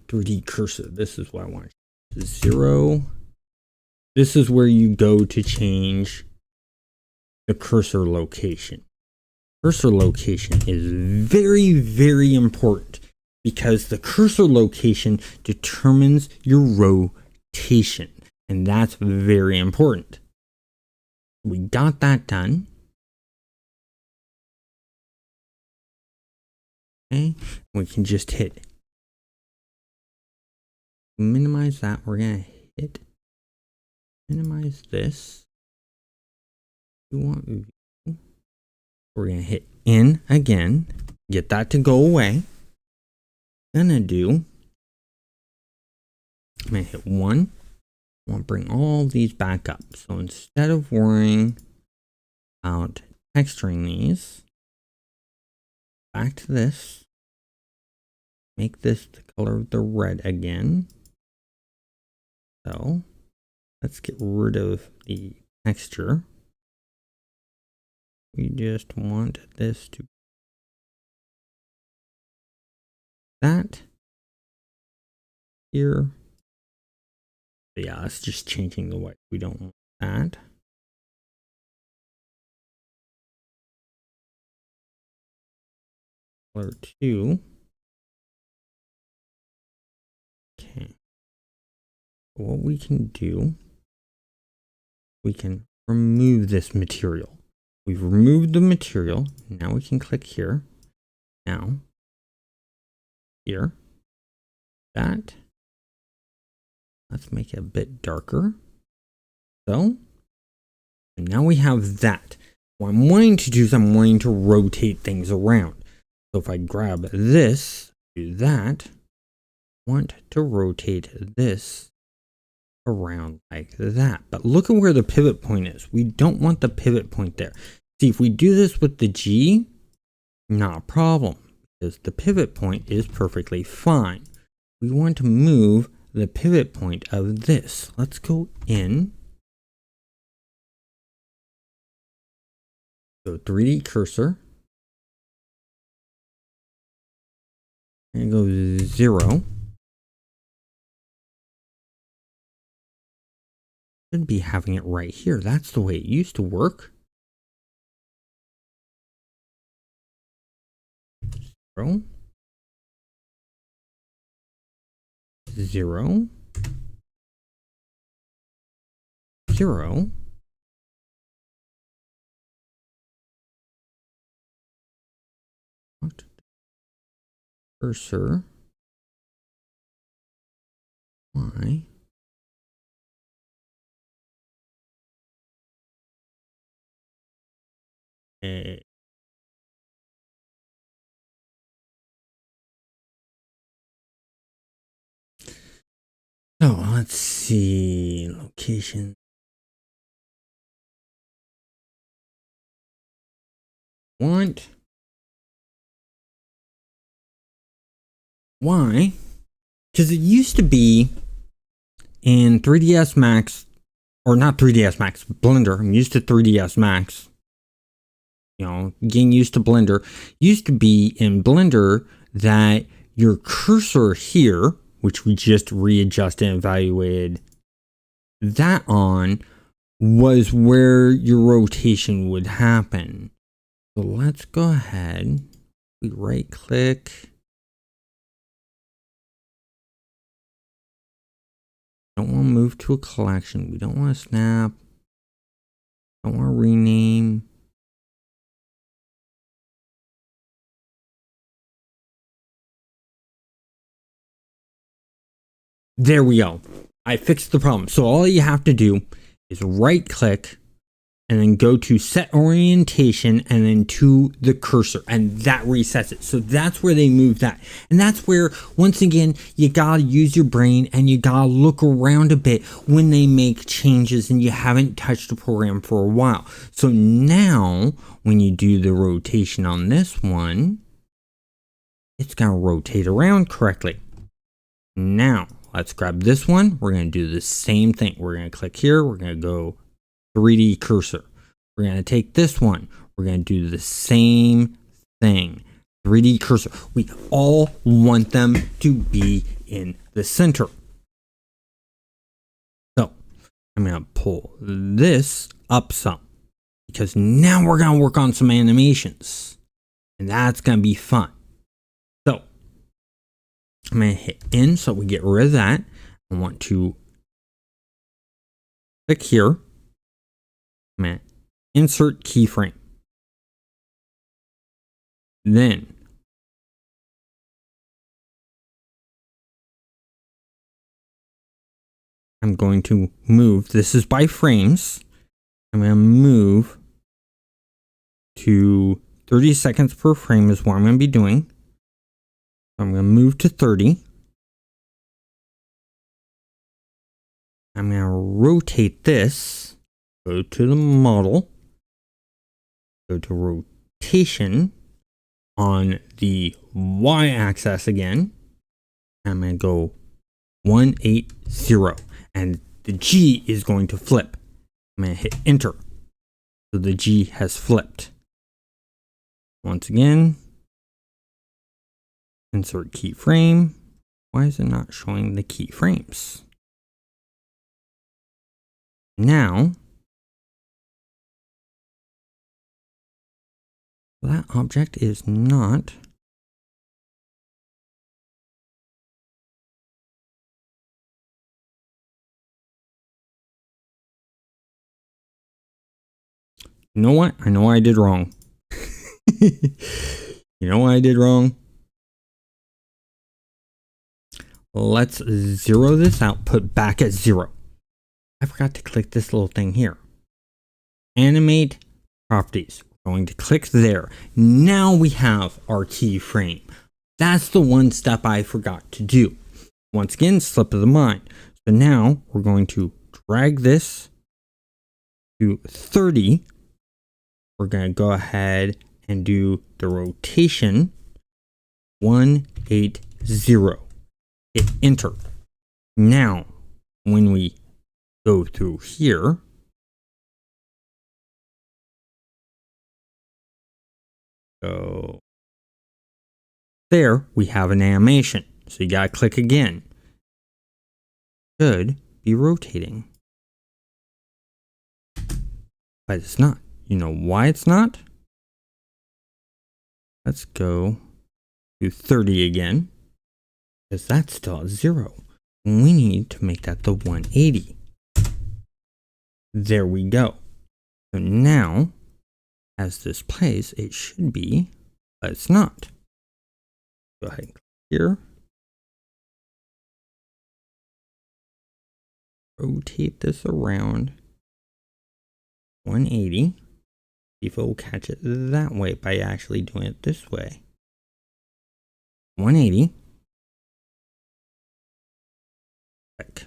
3D cursor. This is what I want. 0. This is where you go to change the cursor location. Cursor location is very, very important because the cursor location determines your rotation, and that's very important. We got that done. Okay, we can just hit minimize that. We're gonna hit minimize this. We want view. We're gonna hit in again, get that to go away. I'm gonna hit 1. I want to bring all these back up. So instead of worrying about texturing these, back to this, make this the color of the red again. So let's get rid of the texture. We just want this to that here. But yeah, it's just changing the white. We don't want that. Color 2. Okay. What we can do, we can remove this material. We've removed the material. Now we can click here. Now, here, that. Let's make it a bit darker. So, and now we have that. What I'm wanting to do is I'm wanting to rotate things around. So if I grab this, do that, want to rotate this around like that. But look at where the pivot point is. We don't want the pivot point there. See, if we do this with the G, not a problem, because the pivot point is perfectly fine. We want to move the pivot point of this. Let's go in. So 3D cursor. And go 0. Should be having it right here. That's the way it used to work. 0. 0. 0. Cursor. Y. A. So let's see, location. Want. Why? Because it used to be in 3ds Max, or not 3ds Max, Blender. I'm used to 3ds Max. You know, getting used to Blender. Used to be in Blender that your cursor here, which we just readjusted and evaluated that on, was where your rotation would happen. So let's go ahead. We right click. Don't want to move to a collection. We don't want to snap. Don't want to rename. There we go. I fixed the problem. So all you have to do is right click and then go to set orientation and then to the cursor, and that resets it. So that's where they move that. And that's where, once again, you gotta use your brain and you gotta look around a bit when they make changes and you haven't touched the program for a while. So now when you do the rotation on this one, it's gonna rotate around correctly. Now let's grab this one. We're gonna do the same thing. We're gonna click here. We're gonna go 3D cursor. We're going to take this one. We're going to do the same thing. 3D cursor. We all want them to be in the center. So I'm going to pull this up some because now we're going to work on some animations and that's going to be fun. So I'm going to hit in so we get rid of that. I want to click here. I'm going to insert keyframe. Then I'm going to move. This is by frames. I'm going to move to 30 seconds per frame is what I'm going to be doing. I'm going to move to 30. I'm going to rotate this. Go to the model. Go to rotation on the y-axis again. I'm going to go 180 and the G is going to flip. I'm going to hit enter. So the G has flipped. Once again, insert keyframe. Why is it not showing the keyframes? Now, that object is not you know what? I know I did wrong. You know what I did wrong? Let's zero this out, put back at 0. I forgot to click this little thing here. Animate properties. Going to click there. Now we have our keyframe. That's the one step I forgot to do. Once again, slip of the mind. So now we're going to drag this to 30. We're going to go ahead and do the rotation 180. Hit enter. Now, when we go through here, so there we have an animation. So you gotta click again. Should be rotating. But it's not. You know why it's not? Let's go to 30 again. Because that's still at 0. We need to make that the 180. There we go. So now, as this plays, it should be, but it's not. Go ahead and click here. Rotate this around 180. See if it will catch it that way by actually doing it this way. 180. Click.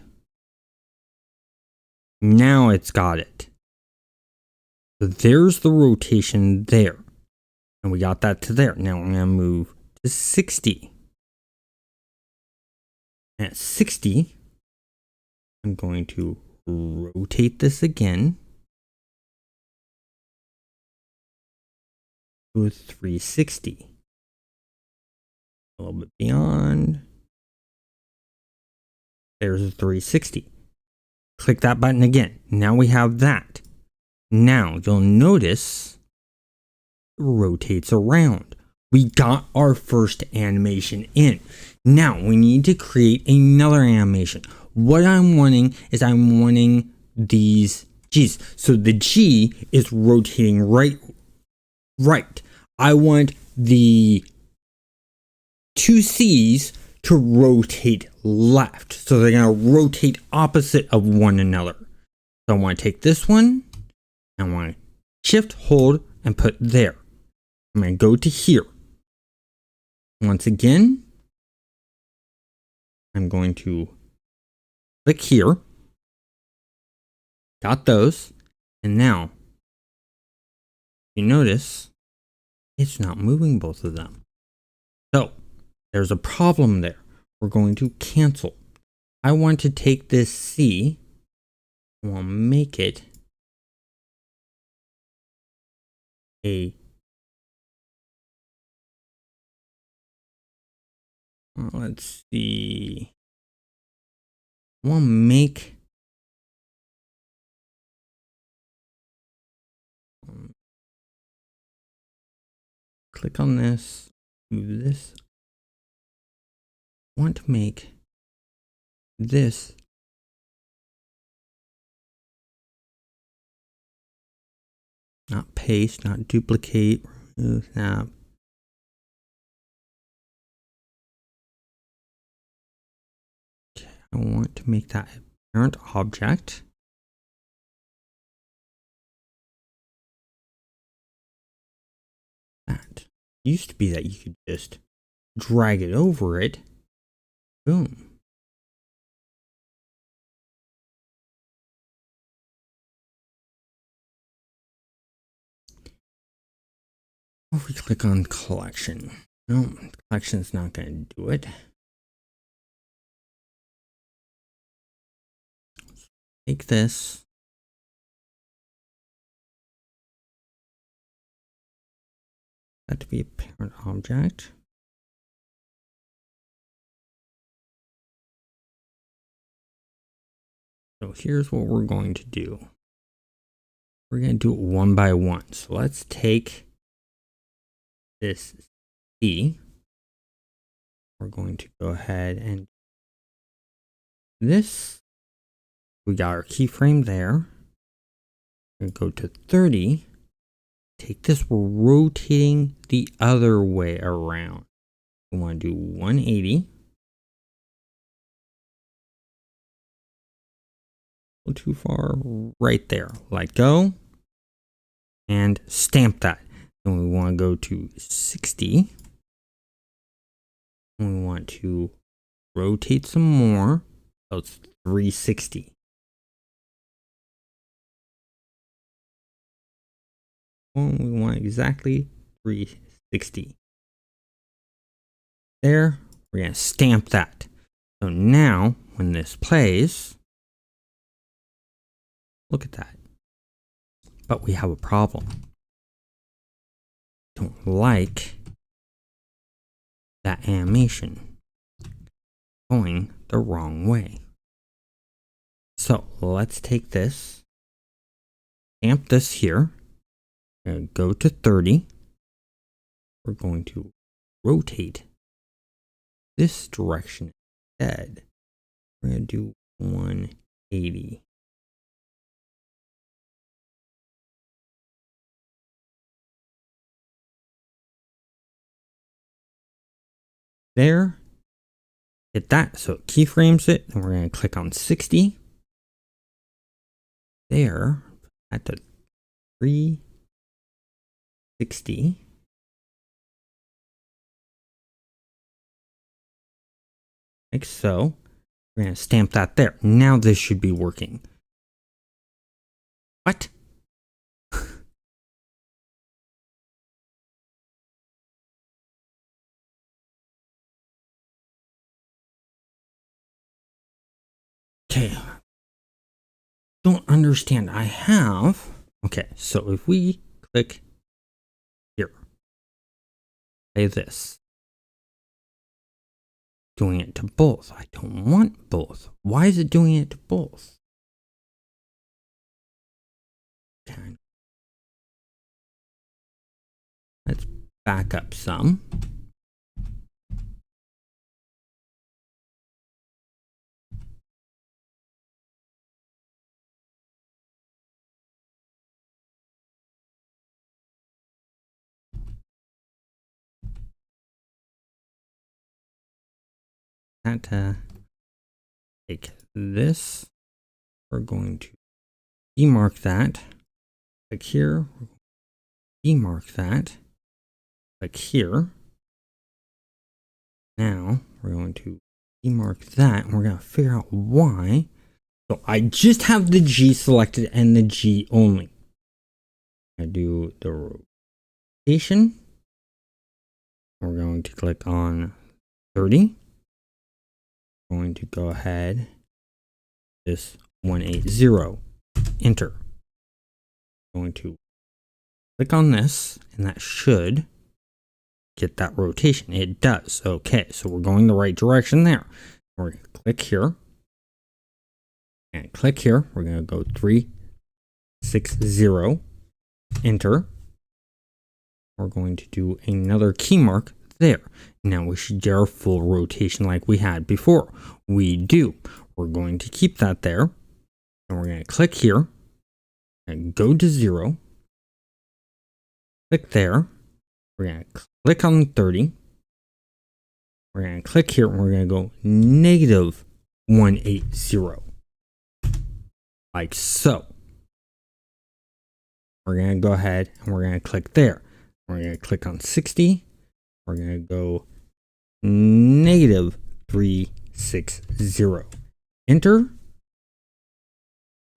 Now it's got it. So there's the rotation there. And we got that to there. Now I'm going to move to 60. And at 60, I'm going to rotate this again to a 360. A little bit beyond. There's a 360. Click that button again. Now we have that. Now you'll notice it rotates around. We got our first animation in. Now we need to create another animation. What I'm wanting is I'm wanting these G's. So the G is rotating right. I want the two C's to rotate left. So they're going to rotate opposite of one another. So I want to take this one, and I want to shift, hold, and put there. I'm going to go to here. Once again, I'm going to click here. Got those. And now, you notice it's not moving both of them. So there's a problem there. We're going to cancel. I want to take this C. We'll make it a let's see. We'll make click on this, do this. I want to make this not paste, not duplicate, remove snap. Okay, I want to make that a parent object. That used to be that you could just drag it over it. Boom. If we click on collection, no, collection's not going to do it. Take this. That to be a parent object. So here's what we're going to do. We're going to do it one by one. So let's take this C. We're going to go ahead and this. We got our keyframe there. We're going to go to 30. Take this, we're rotating the other way around. We want to do 180. Go too far, right there. Let go. And stamp that. Then we want to go to 60. And we want to rotate some more. So it's 360. We want exactly 360. There, we're going to stamp that. So now, when this plays, look at that. But we have a problem. Don't like that animation going the wrong way. So let's take this, stamp this here. We're going to go to 30. We're going to rotate this direction instead. We're going to do 180. There. Hit that so it keyframes it. And we're going to click on 60. There. At the 360. Like so. We're going to stamp that there. Now this should be working. What? Okay. Don't understand. I have. Okay, so if we click here, say this. Doing it to both. I don't want both. Why is it doing it to both? Okay. Let's back up some. Take this. We're going to demark that. Click here. Demark that. Click here. Now we're going to demark that, and we're going to figure out why. So I just have the G selected and the G only. I do the rotation. We're going to click on 30. We're going to go ahead, this 180, enter. I'm going to click on this, and that should get that rotation. It does. Okay, so we're going the right direction there. We're going to click here. And click here. We're going to go 360, enter. We're going to do another key mark there. Now we should get our full rotation like we had before. We do. We're going to keep that there. And we're going to click here and go to 0. Click there. We're going to click on 30. We're going to click here and we're going to go negative 180. Like so. We're going to go ahead and we're going to click there. We're going to click on 60. We're going to go negative 360. Enter.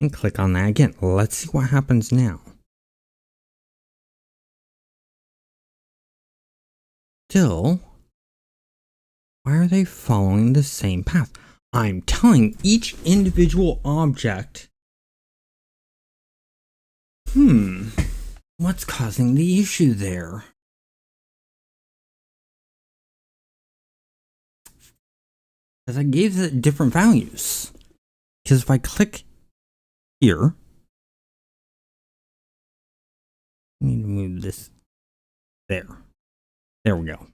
And click on that again. Let's see what happens now. Still, why are they following the same path? I'm telling each individual object, what's causing the issue there? Because I gave it different values. Because if I click here, I need to move this there. There we go.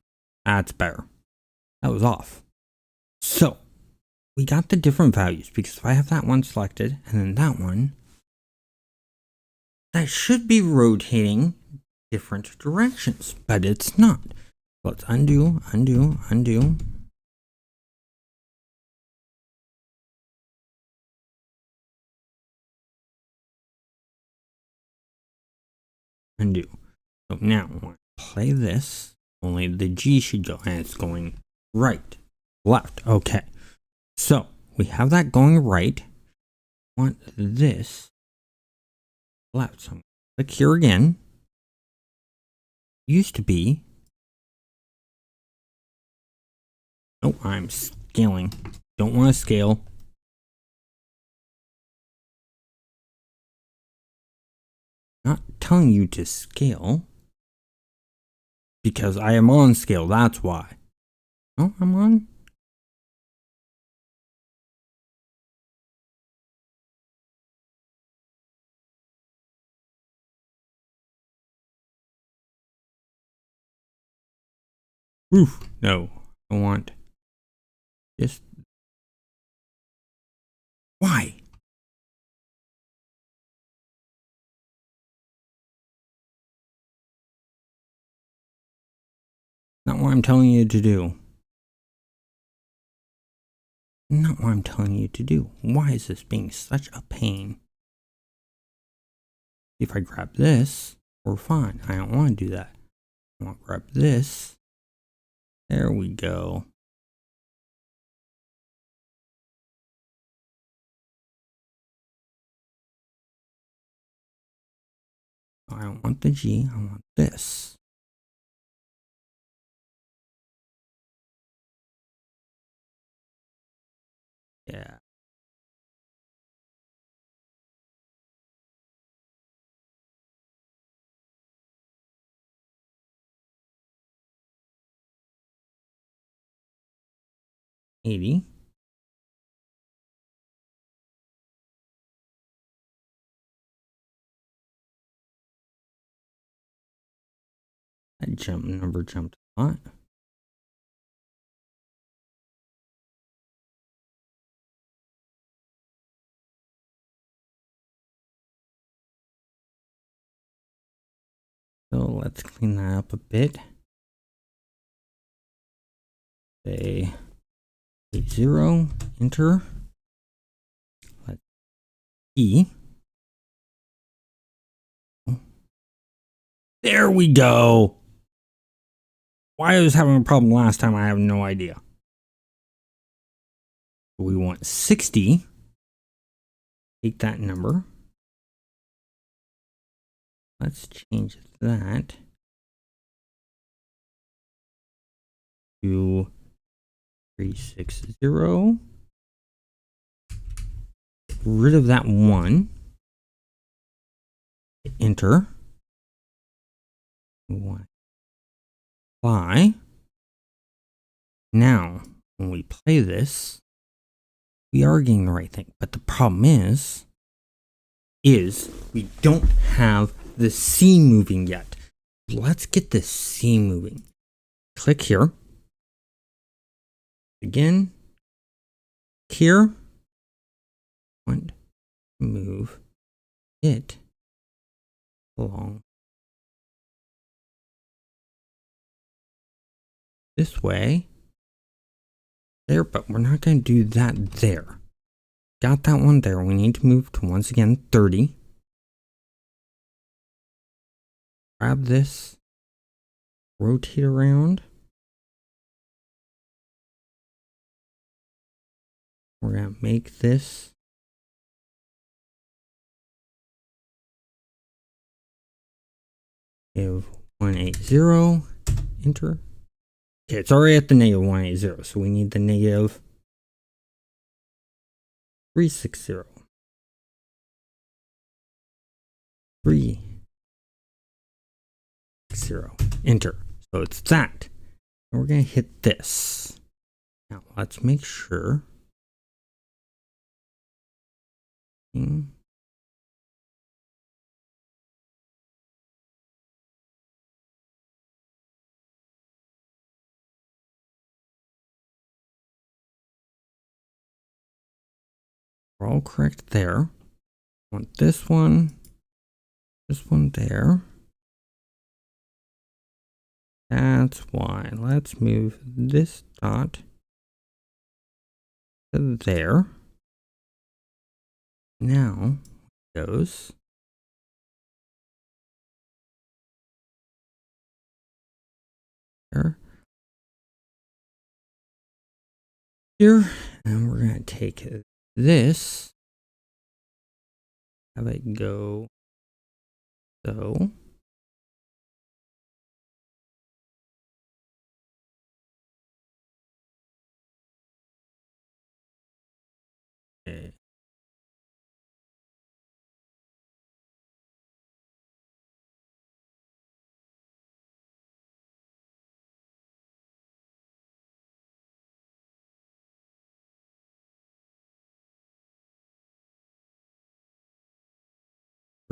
That's better. That was off. So, we got the different values because if I have that one selected and then that one, that should be rotating different directions, but it's not. Let's undo, undo, undo. Undo. So now I want to play this. Only the G should go, and it's going right, left. Okay. So we have that going right. I want this left. So I'm going to click here again. Used to be. Oh, I'm scaling. Don't want to scale. Not telling you to scale. Because I am on scale, that's why. Oh, I'm on. Oof, no. I want just. Why? Not what I'm telling you to do. Not what I'm telling you to do. Why is this being such a pain? If I grab this, we're fine. I don't want to do that. I want to grab this. There we go. I don't want the G. I want this. Yeah. $80. That number jumped a lot. So let's clean that up a bit. Say 80, enter. Let's E. There we go. Why I was having a problem last time, I have no idea. We want 60. Take that number. Let's change that to 360. Get rid of that 1. Enter. Apply. Now, when we play this, we are getting the right thing. But the problem is we don't have the scene moving yet. Let's get the scene moving. Click here. Again. Here. Want to move it along this way. There, but we're not going to do that there. Got that one there. We need to move to, once again, 30. Grab this. Rotate around. We're going to make this negative 180. Enter. Okay, it's already at the negative 180, so we need the negative 360. 360. Enter. So it's that. And we're going to hit this. Now let's make sure. We're all correct there. Want this one there. That's why. Let's move this dot to there. Now it goes there. Here, and we're going to take this, have it go so. Okay.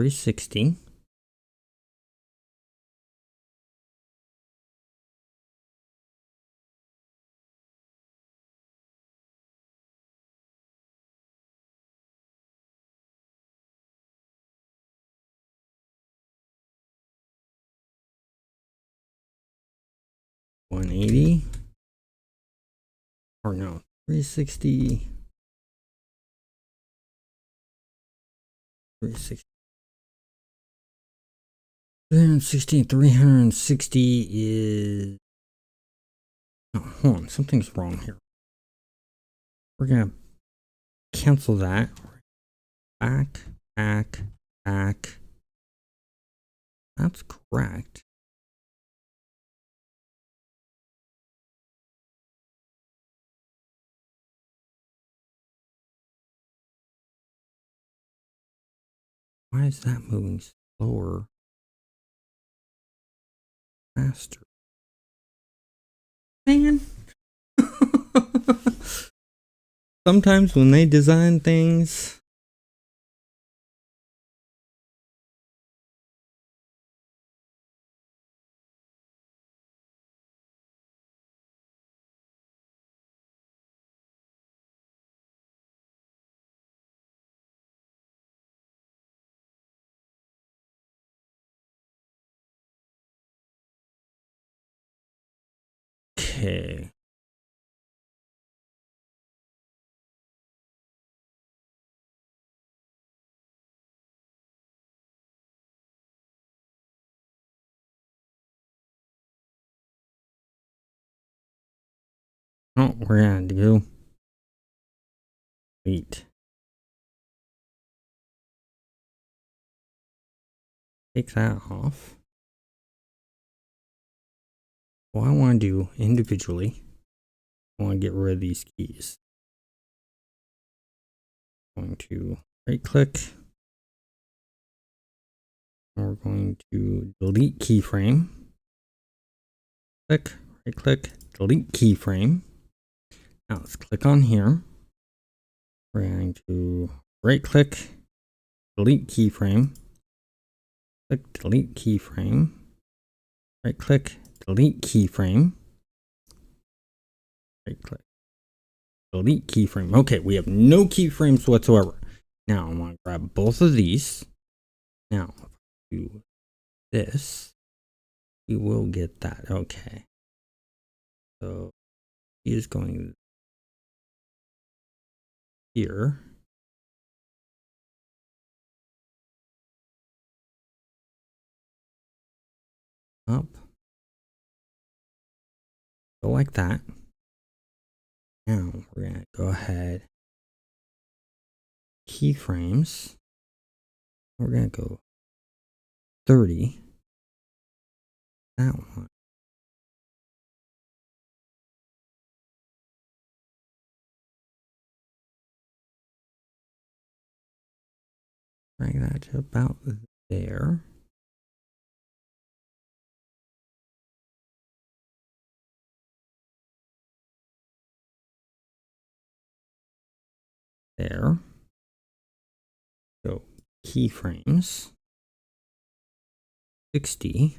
$360. $180. Or no, 360. 360. 360 is. Oh, hold on, something's wrong here. We're gonna cancel that. Back. That's correct. Why is that moving slower? Faster. Man. Sometimes when they design things. Okay. Oh, we're gonna do delete. Take that off. What I want to do individually, I want to get rid of these keys. I'm going to right click. And we're going to delete keyframe. Click, right click, delete keyframe. Now let's click on here. We're going to right click, delete keyframe. Click delete keyframe. Right click, delete keyframe. Right click, delete keyframe. Okay, we have no keyframes whatsoever. Now I want to grab both of these. Now, if I do this, we will get that. Okay. So he is going here. Up. Go like that. Now we're going to go ahead. Keyframes. We're going to go 30. That one. Bring that to about there. There. So keyframes. 60.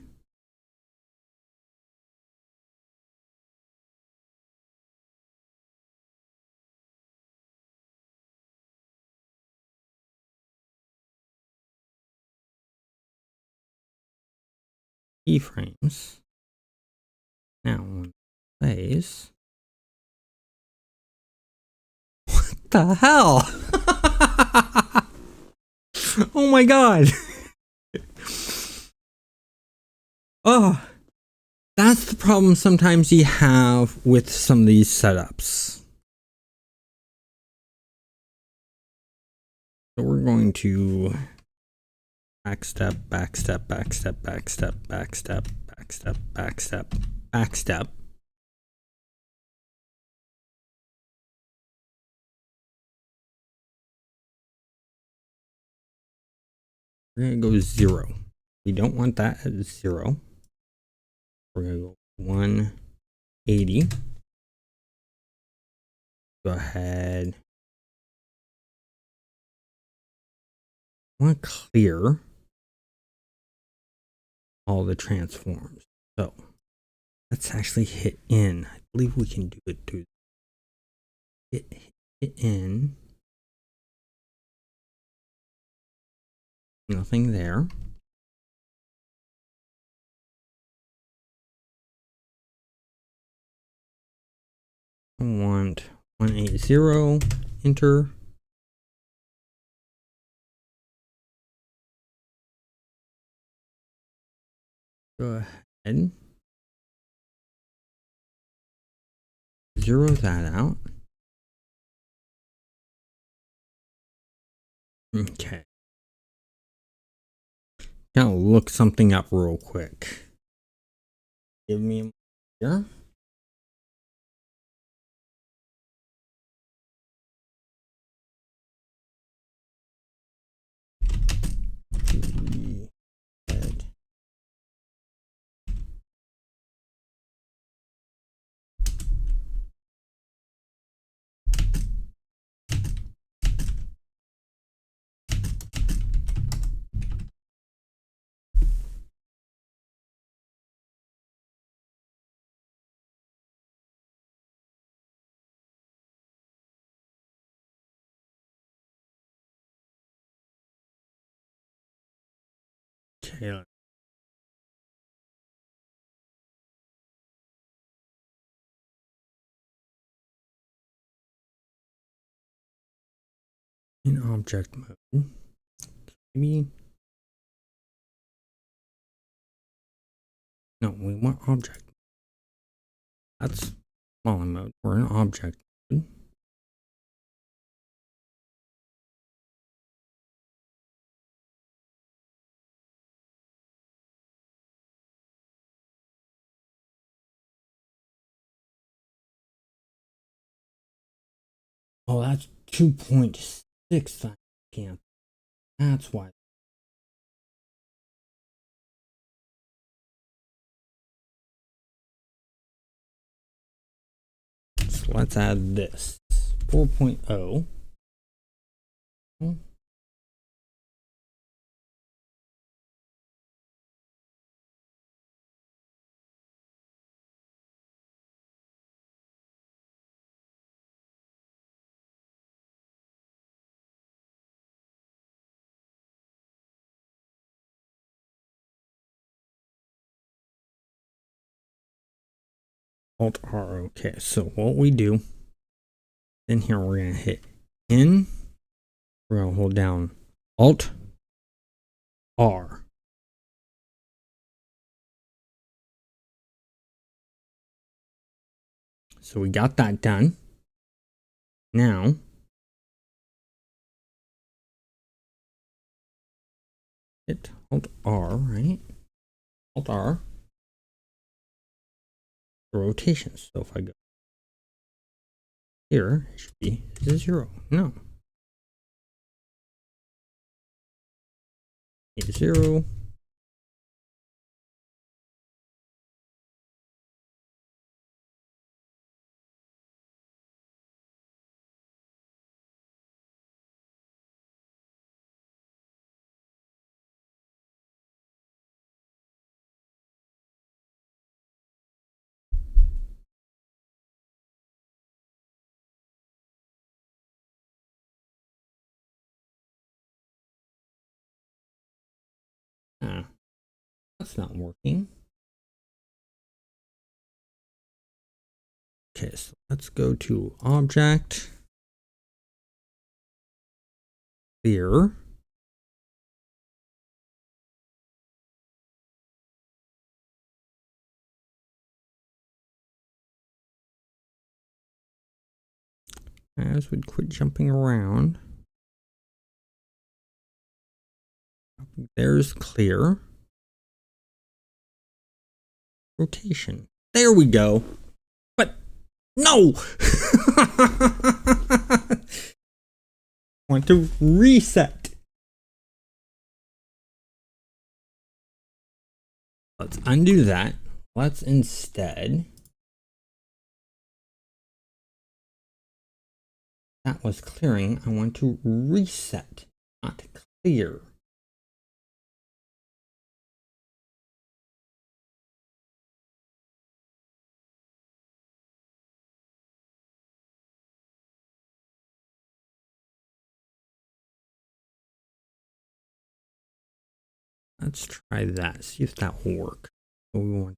Keyframes. Now when it plays. What the hell? Oh my god. Oh, that's the problem sometimes you have with some of these setups. So we're going to backstep, backstep, backstep, backstep, backstep, backstep, backstep, backstep. We're going to go 0. We don't want that at 0. We're going to go 180. Go ahead. I want to clear all the transforms. So let's actually hit in. I believe we can do it too. Hit in. Nothing there. I want 180. Enter. Go ahead. 0 that out. Okay. Gotta look something up real quick. Give me a here. Okay. In object mode. Maybe. No, we want object. That's Fallen mode. We're in object mode. Oh, that's 2.6 times camp. That's why. So let's add this. 4.0. Alt R. Okay, so what we do in here, we're going to hit N. We're going to hold down Alt R. So we got that done. Now, hit Alt R, right? Alt R. The rotation. So if I go here, it should be 0. No. 0. That's not working. Okay, so let's go to Object, Clear. As we quit jumping around. There's Clear. Rotation. There we go. But no! Want to reset. Let's undo that. Let's instead. That was clearing. I want to reset, not clear. Let's try that. See if that will work. So we want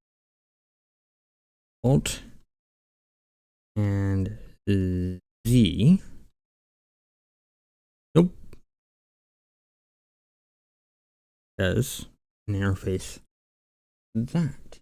Alt and Z. Nope. Does an interface that.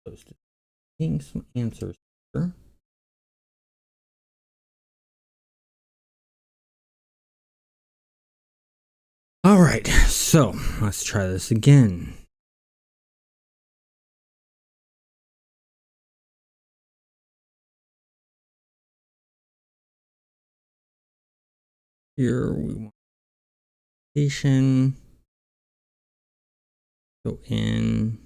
Supposed to seeing some answers here. All right, so let's try this again. Here we want station. Go in.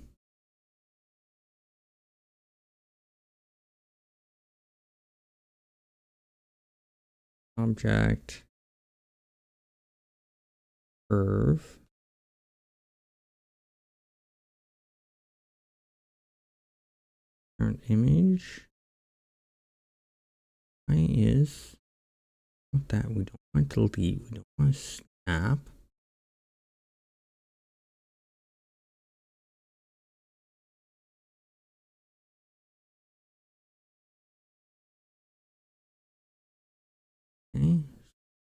Object. Curve. Current image. Why is not that we don't want to delete, we don't want to snap. Okay,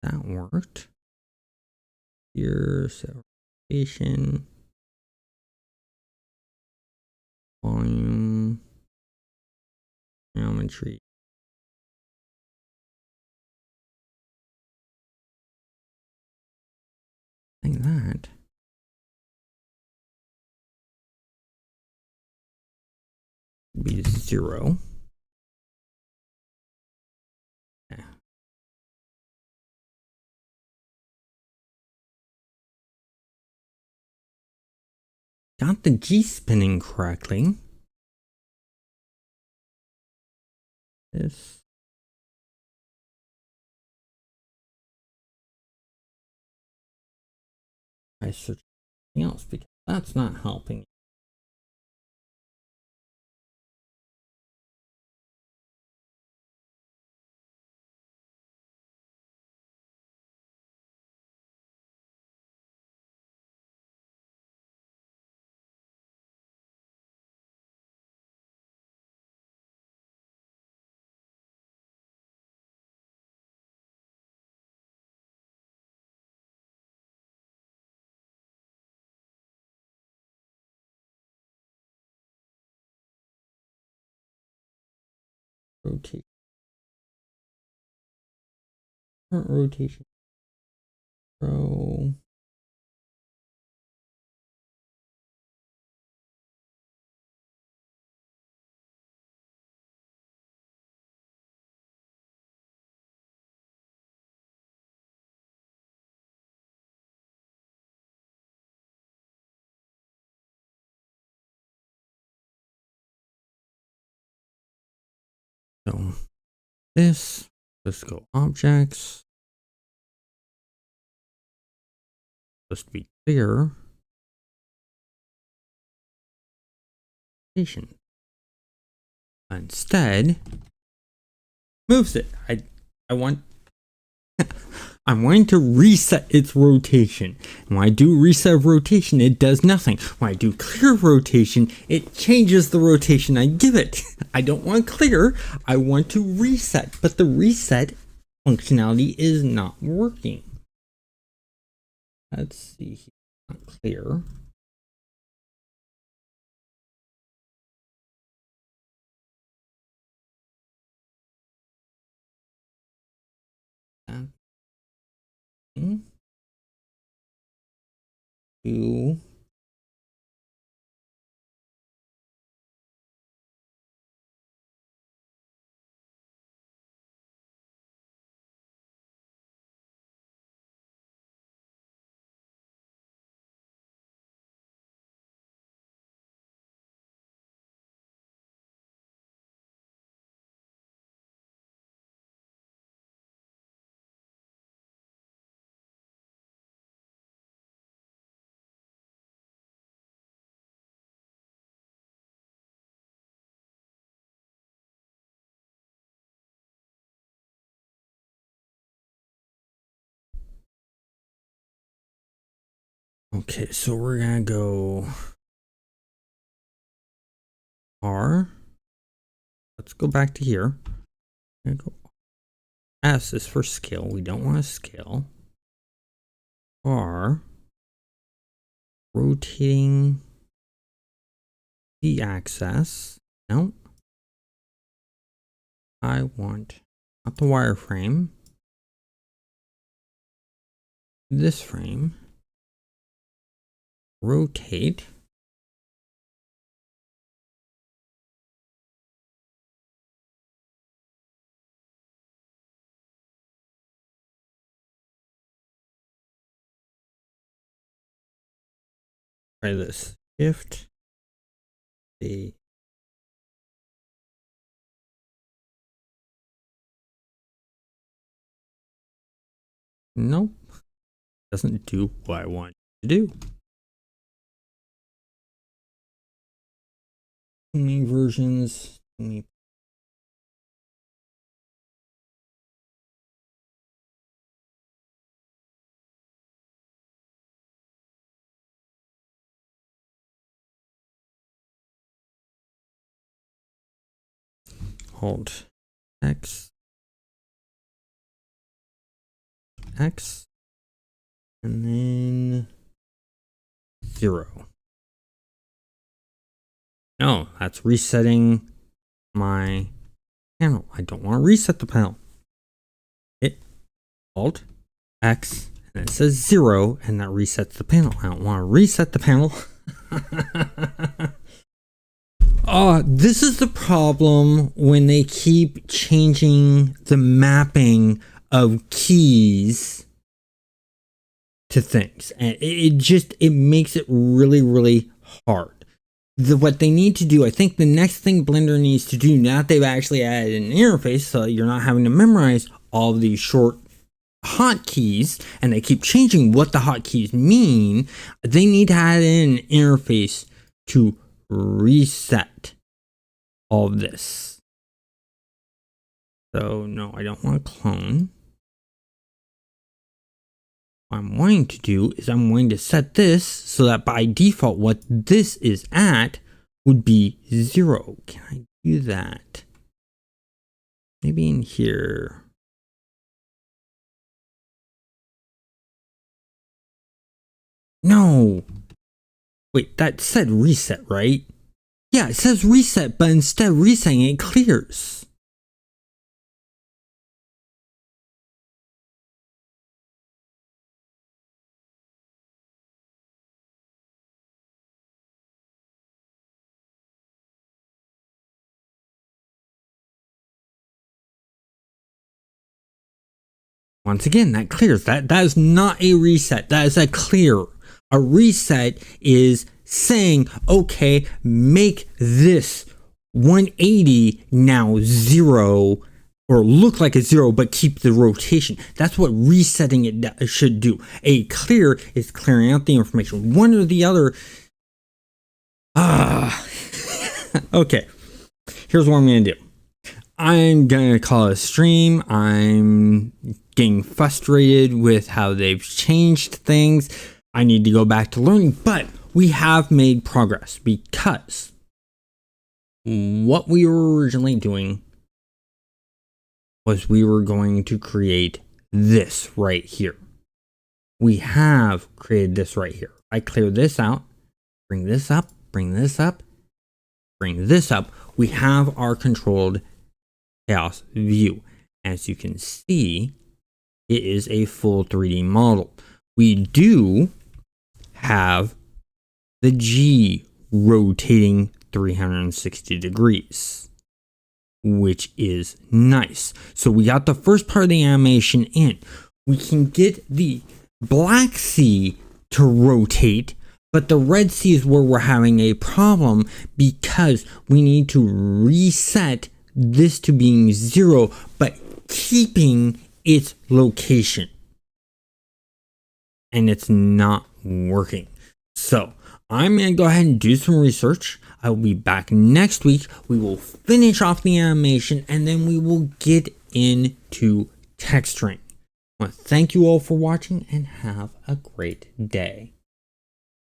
that worked. Here, separation, volume, geometry. Like that. Be 0. Yeah. Got the G spinning correctly. This. I search something else because that's not helping. Rotate. Current rotation. Row. So this, let's go objects. Supposed to be clear. Instead, moves it. I want I'm wanting to reset its rotation. And when I do reset rotation, it does nothing. When I do clear rotation, it changes the rotation I give it. I don't want clear, I want to reset, but the reset functionality is not working. Let's see here. Not clear. Two. Okay, so we're gonna go R. Let's go back to here. Go. S is for scale. We don't want to scale. R. Rotating the axis. No. I want not the wireframe. This frame. Rotate. Try this. Shift. The Nope. Doesn't do what I want it to do. Too many versions. Too many. Hold X, and then 0. No, that's resetting my panel. I don't want to reset the panel. Hit Alt X, and it says 0, and that resets the panel. I don't want to reset the panel. This is the problem when they keep changing the mapping of keys to things, and it makes it really hard. What they need to do, I think the next thing Blender needs to do, now that they've actually added an interface so you're not having to memorize all of these short hotkeys, and they keep changing what the hotkeys mean, they need to add in an interface to reset all of this. So no, I don't want to clone. What I'm wanting to do is I'm going to set this so that by default what this is at would be 0. Can I do that? Maybe in here. No. Wait, that said reset, right? Yeah, it says reset, but instead of resetting it clears. Once again, that clears. That is not a reset. That is a clear. A reset is saying, okay, make this 180 now 0, or look like a 0, but keep the rotation. That's what resetting it should do. A clear is clearing out the information. One or the other. Okay. Here's what I'm going to do. I'm going to call it a stream. I'm getting frustrated with how they've changed things. I need to go back to learning, but we have made progress because what we were originally doing was we were going to create this right here. We have created this right here. I clear this out, bring this up, bring this up, bring this up. We have our controlled chaos view. As you can see, it is a full 3D model. We do have the G rotating 360 degrees, which is nice. So we got the first part of the animation in. We can get the Black Sea to rotate, but the Red Sea is where we're having a problem because we need to reset this to being 0, but keeping its location. And it's not working. So I'm going to go ahead and do some research. I will be back next week. We will finish off the animation and then we will get into texturing. I want to thank you all for watching and have a great day.